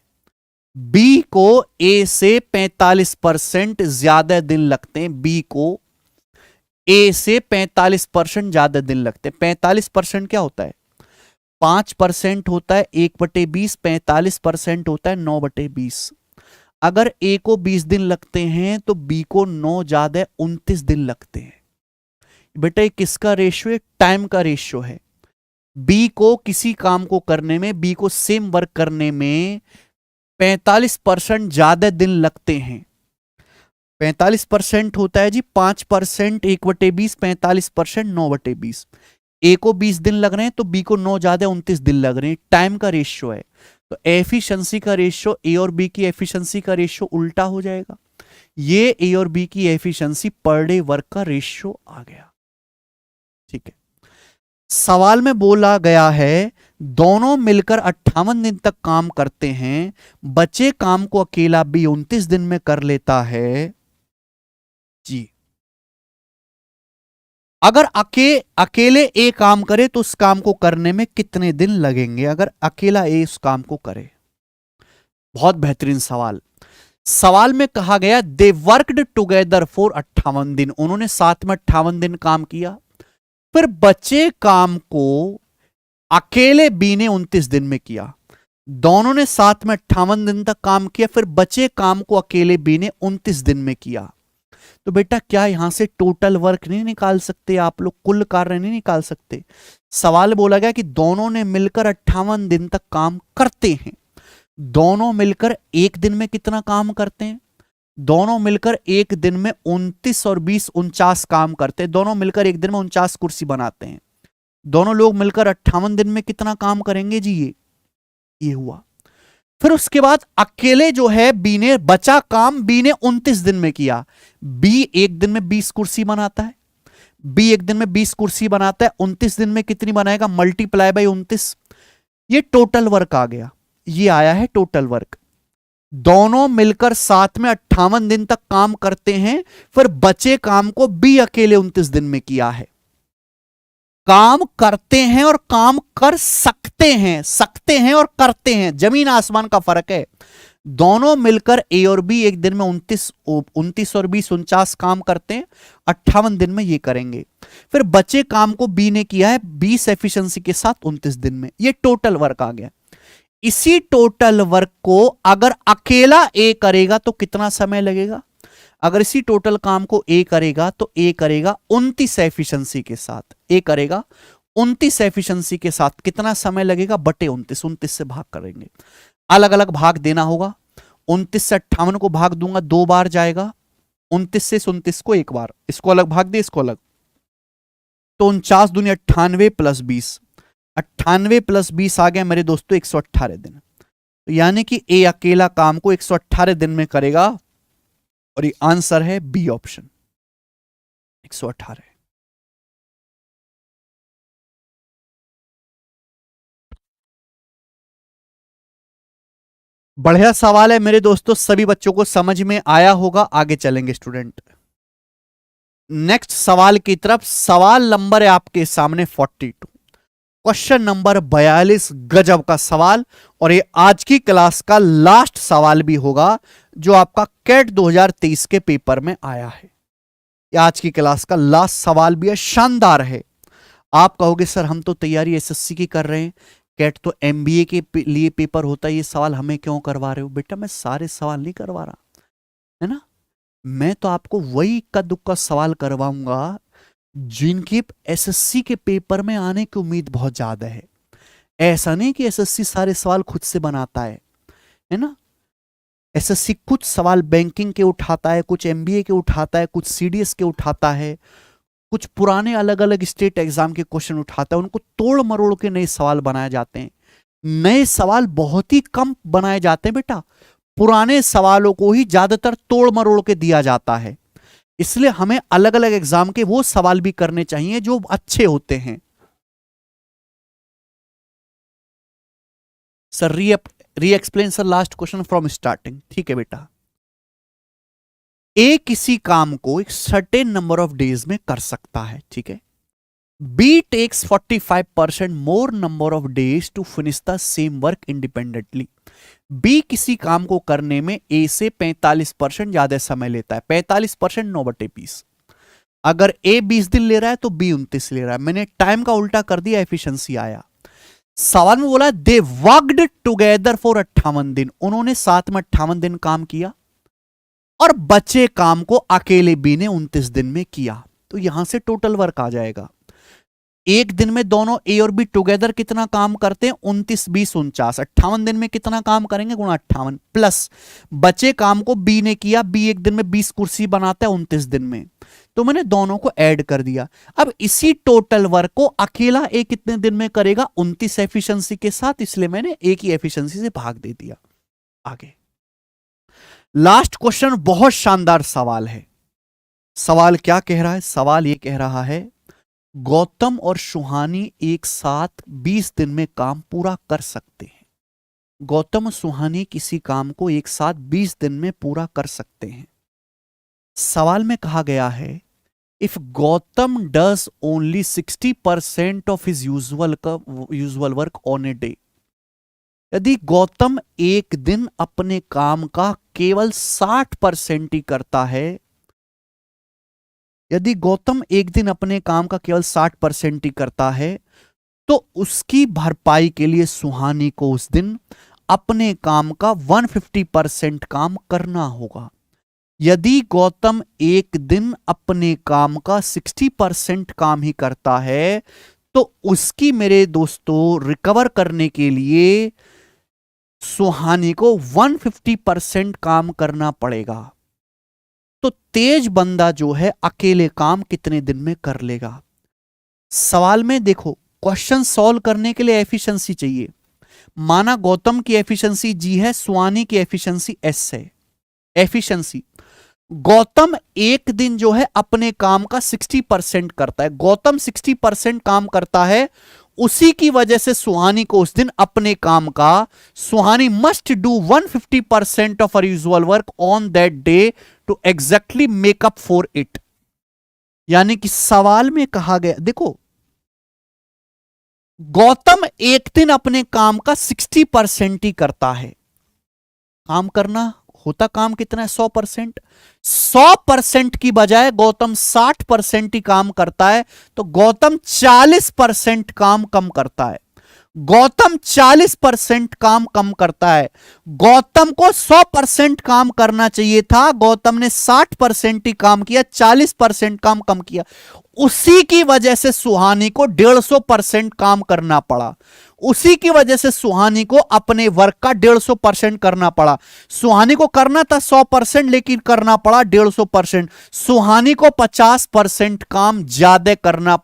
Speaker 1: बी को ए से 45% ज्यादा दिन लगते हैं, बी को ए से 45% ज्यादा दिन लगते हैं। 45% क्या होता है, 5% होता है 1/20, 45% होता है 9/20। अगर ए को 20 दिन लगते हैं तो बी को 9 ज्यादा 29 दिन लगते हैं। बेटा ये किसका रेशियो है, टाइम का रेशियो है। बी को किसी काम को करने में, बी को सेम वर्क करने में 45% ज्यादा दिन लगते हैं। 45% होता है जी 5%, 1/20, 45% 9/20। ए को 20 दिन लग रहे हैं तो बी को 9 ज्यादा 29 दिन लग रहे हैं। टाइम का रेशियो है तो एफिशिएंसी का रेशियो ए और बी की एफिशिएंसी का रेशियो उल्टा हो जाएगा। ये ए और बी की एफिशिएंसी पर डे वर्क का रेशियो आ गया। ठीक है, सवाल में बोला गया है दोनों मिलकर 58 दिन तक काम करते हैं, बचे काम को अकेला बी 29 दिन में कर लेता है जी। अगर अकेले ए काम करे तो उस काम को करने में कितने दिन लगेंगे? अगर अकेला ए उस काम को करे। बहुत बेहतरीन सवाल। सवाल में कहा गया दे वर्कड टुगेदर फॉर 58 दिन, उन्होंने साथ में 58 दिन काम किया, फिर बचे काम को अकेले बी ने 29 दिन में किया। दोनों ने साथ में 58 दिन तक काम किया, फिर बचे काम को अकेले बी ने 29 दिन में किया। तो बेटा क्या यहां से टोटल वर्क नहीं निकाल सकते आप लोग? कुल कार्य नहीं निकाल सकते? सवाल बोला गया कि दोनों ने मिलकर 58 दिन तक काम करते हैं। दोनों मिलकर एक दिन में कितना काम करते हैं? दोनों मिलकर एक दिन में 29 और 20 49 काम करते हैं। दोनों मिलकर एक दिन में 49 कुर्सी बनाते हैं। दोनों लोग मिलकर 58 दिन में कितना काम करेंगे जी? ये हुआ। फिर उसके बाद अकेले जो है बी ने बचा काम बी ने 29 दिन में किया। बी एक दिन में 20 कुर्सी बनाता है। बी एक दिन में 20 कुर्सी बनाता है, 29 दिन में कितनी बनाएगा? Multiply by 29। ये टोटल वर्क आ गया। ये आया है टोटल वर्क। दोनों मिलकर साथ में 58 दिन तक काम करते हैं, फिर बचे काम को बी अकेले 29 दिन में किया है। काम करते हैं और काम कर सकते हैं, सकते हैं और करते हैं, जमीन आसमान का फर्क है। दोनों मिलकर ए और बी एक दिन में 29 और 20 49 काम करते हैं, 58 दिन में ये करेंगे। फिर बचे काम को बी ने किया है 20 एफिशिएंसी के साथ 29 दिन में। ये टोटल वर्क आ गया। इसी टोटल वर्क को अगर अकेला ए करेगा तो कितना समय लगेगा? अगर इसी टोटल काम को ए करेगा तो ए करेगा 29 एफिशिएंसी के साथ। ए करेगा 29 एफिशिएंसी के साथ। कितना समय लगेगा? बटे 29, 29 से भाग करेंगे। अलग अलग भाग देना होगा। 29 से 58 को भाग दूंगा, 2 बार जाएगा। 29 से 29 को 1 बार, इसको अलग भाग दे, इसको अलग। तो 49 दूनी 98 प्लस 20, 98 प्लस 20 आ गया मेरे दोस्तों 118 दिन। तो यानी कि ए अकेला काम को 118 दिन में करेगा और ये आंसर है बी ऑप्शन 118। बढ़िया सवाल है मेरे दोस्तों, सभी बच्चों को समझ में आया होगा। आगे चलेंगे स्टूडेंट नेक्स्ट सवाल की तरफ। सवाल नंबर है आपके सामने 42, क्वेश्चन नंबर 42। गजब का सवाल, और ये आज की क्लास का लास्ट सवाल भी होगा जो आपका कैट 2023 के पेपर में आया है। ये आज की क्लास का लास्ट सवाल भी है, शानदार है। आप कहोगे सर हम तो तैयारी एसएससी की कर रहे हैं, कैट तो एमबीए के लिए पेपर होता है, ये सवाल हमें क्यों करवा रहे हो? बेटा मैं सारे सवाल नहीं करवा रहा, है ना। मैं तो आपको वही इक्का दुक्का सवाल करवाऊंगा जिनके एसएससी के पेपर में आने की उम्मीद बहुत ज्यादा है। ऐसा नहीं कि एसएससी सारे सवाल खुद से बनाता है ना। एसएससी कुछ सवाल बैंकिंग के उठाता है, कुछ एमबीए के उठाता है, कुछ सीडीएस के उठाता है, कुछ पुराने अलग अलग स्टेट एग्जाम के क्वेश्चन उठाता है, उनको तोड़ मरोड़ के नए सवाल बनाए जाते हैं। नए सवाल बहुत ही कम बनाए जाते हैं बेटा, पुराने सवालों को ही ज्यादातर तोड़ मरोड़ के दिया जाता है। इसलिए हमें अलग अलग एग्जाम के वो सवाल भी करने चाहिए जो अच्छे होते हैं। सर री explain sir last question from starting. ठीक है बेटा, ए किसी काम को एक सर्टेन नंबर ऑफ डेज में कर सकता है, ठीक है। B takes 45% more number of days to finish the same work independently. B किसी काम को करने में ए से 45% ज्यादा समय लेता है। 45% 9/20। अगर ए 20 दिन ले रहा है तो बी 29 ले रहा है। मैंने टाइम का उल्टा कर दिया, एफिशिएंसी आया। सवाल में बोला दे वर्कड टुगेदर फॉर 58 दिन, उन्होंने साथ में 58 दिन काम किया और बचे काम को अकेले बी ने 29 दिन में किया। तो यहां से टोटल वर्क आ जाएगा। एक दिन में दोनों ए और बी टुगेदर कितना काम करते हैं? 29 20 49। 58 दिन में कितना काम करेंगे? गुणा 58 प्लस बचे काम को बी ने किया। बी एक दिन में 20 कुर्सी बनाता है 29 दिन में। तो मैंने दोनों को ऐड कर दिया। अब इसी टोटल वर्क को अकेला ए कितने दिन में करेगा, 29 एफिशिएंसी के साथ, इसलिए मैंने ए की एफिशिएंसी से भाग दे दिया। आगे लास्ट क्वेश्चन, बहुत शानदार सवाल है। सवाल क्या कह रहा है? सवाल ये कह रहा है गौतम और सुहानी एक साथ 20 दिन में काम पूरा कर सकते हैं। गौतम और सुहानी किसी काम को एक साथ 20 दिन में पूरा कर सकते हैं। सवाल में कहा गया है if Gautam does only 60% of his usual work on a day. यदि गौतम एक दिन अपने काम का केवल 60% ही करता है, यदि गौतम एक दिन अपने काम का केवल 60% ही करता है, तो उसकी भरपाई के लिए सुहानी को उस दिन अपने काम का 150% काम करना होगा। यदि गौतम एक दिन अपने काम का 60% काम ही करता है, तो उसकी मेरे दोस्तों रिकवर करने के लिए सुहानी को 150% काम करना पड़ेगा। तो तेज बंदा जो है अकेले काम कितने दिन में कर लेगा? सवाल में देखो, क्वेश्चन सॉल्व करने के लिए एफिशिएंसी चाहिए। माना गौतम की एफिशिएंसी जी है, सुहानी की एफिशिएंसी एस है। एफिशिएंसी गौतम एक दिन जो है अपने काम का 60% करता है, गौतम 60% काम करता है, उसी की वजह से सुहानी को उस दिन अपने काम का, Suhani must do 150% of her usual work on that day to exactly make up for it. यानी कि सवाल में कहा गया, देखो गौतम एक दिन अपने काम का 60% ही करता है। काम करना होता काम कितना है? 100%। 100% की बजाय गौतम 60% ही काम करता है, तो गौतम 40% काम कम करता है। गौतम 40% काम कम करता है। गौतम को 100% काम करना चाहिए था, गौतम ने 60% ही काम किया, 40% काम कम किया। उसी की वजह से सुहानी को 150% काम करना पड़ा। उसी की वजह से सुहानी को अपने वर्क का 150% करना पड़ा। सुहानी को करना था 100%, लेकिन करना पड़ा 150%। सुहानी को 50% काम ज्यादा करना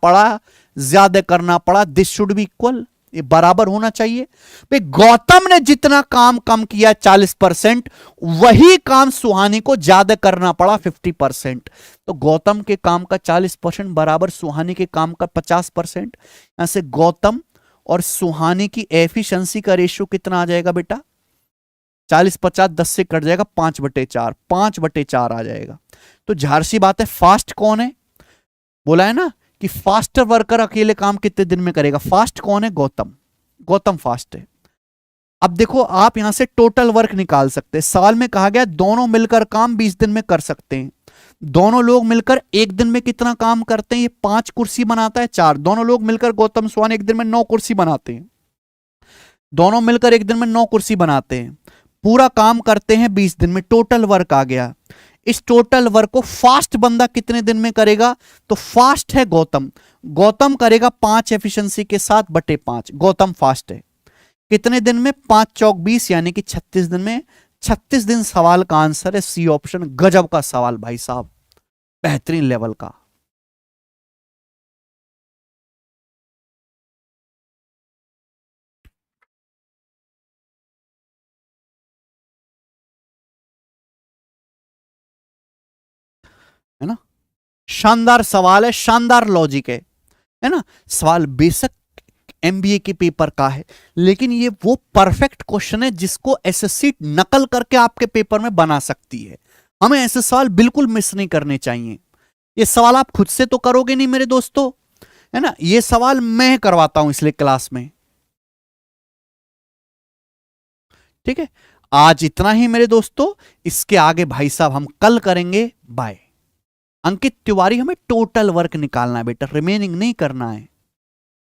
Speaker 1: पड़ा। दिस शुड बी इक्वल, ये बराबर होना चाहिए। भाई गौतम ने जितना काम कम किया 40%, वही काम सुहानी को ज्यादा करना पड़ा 50%। तो गौतम के काम का 40% बराबर सुहानी के काम का 50%। यहां से गौतम और सुहानी की एफिशिएंसी का रेशियो कितना आ जाएगा बेटा? 40-50 10 से कट जाएगा, 5/4, 5/4 आ जाएगा। तो झार सी बात है, फास्ट कौन है? बोला है ना कि फास्टर वर्कर अकेले काम कितने दिन में करेगा। फास्ट कौन है? गौतम फास्ट है। अब देखो आप यहां से टोटल वर्क निकाल सकते हैं। सवाल में कहा गया दोनों मिलकर काम 20 दिन में कर सकते हैं। दोनों लोग मिलकर एक दिन में कितना काम करते हैं? ये 5 कुर्सी बनाता है, 4। दोनों लोग मिलकर गौतम सुहानी एक दिन में 9 कुर्सी बनाते हैं। दोनों मिलकर एक दिन में 9 कुर्सी बनाते हैं, पूरा काम करते हैं 20 दिन में। टोटल वर्क आ गया। इस टोटल वर्क को फास्ट बंदा कितने दिन में करेगा? तो फास्ट है गौतम करेगा 5 एफिशिएंसी के साथ बटे 5। गौतम फास्ट है कितने दिन में? 5 चौक 20, यानी कि 36 दिन में। 36 दिन सवाल का आंसर है सी ऑप्शन। गजब का सवाल भाई साहब, बेहतरीन लेवल का। है ना, शानदार सवाल है, शानदार लॉजिक है ना। सवाल बेशक एमबीए के पेपर का है, लेकिन ये वो परफेक्ट क्वेश्चन है जिसको एसएससी नकल करके आपके पेपर में बना सकती है। हमें ऐसे सवाल बिल्कुल मिस नहीं करने चाहिए। ये सवाल आप खुद से तो करोगे नहीं मेरे दोस्तों, है ना। ये सवाल मैं करवाता हूं इसलिए क्लास में। ठीक है, आज इतना ही मेरे दोस्तों। इसके आगे भाई साहब हम कल करेंगे। बाय। अंकित तिवारी, हमें टोटल वर्क निकालना है बेटा, रिमेनिंग नहीं करना है।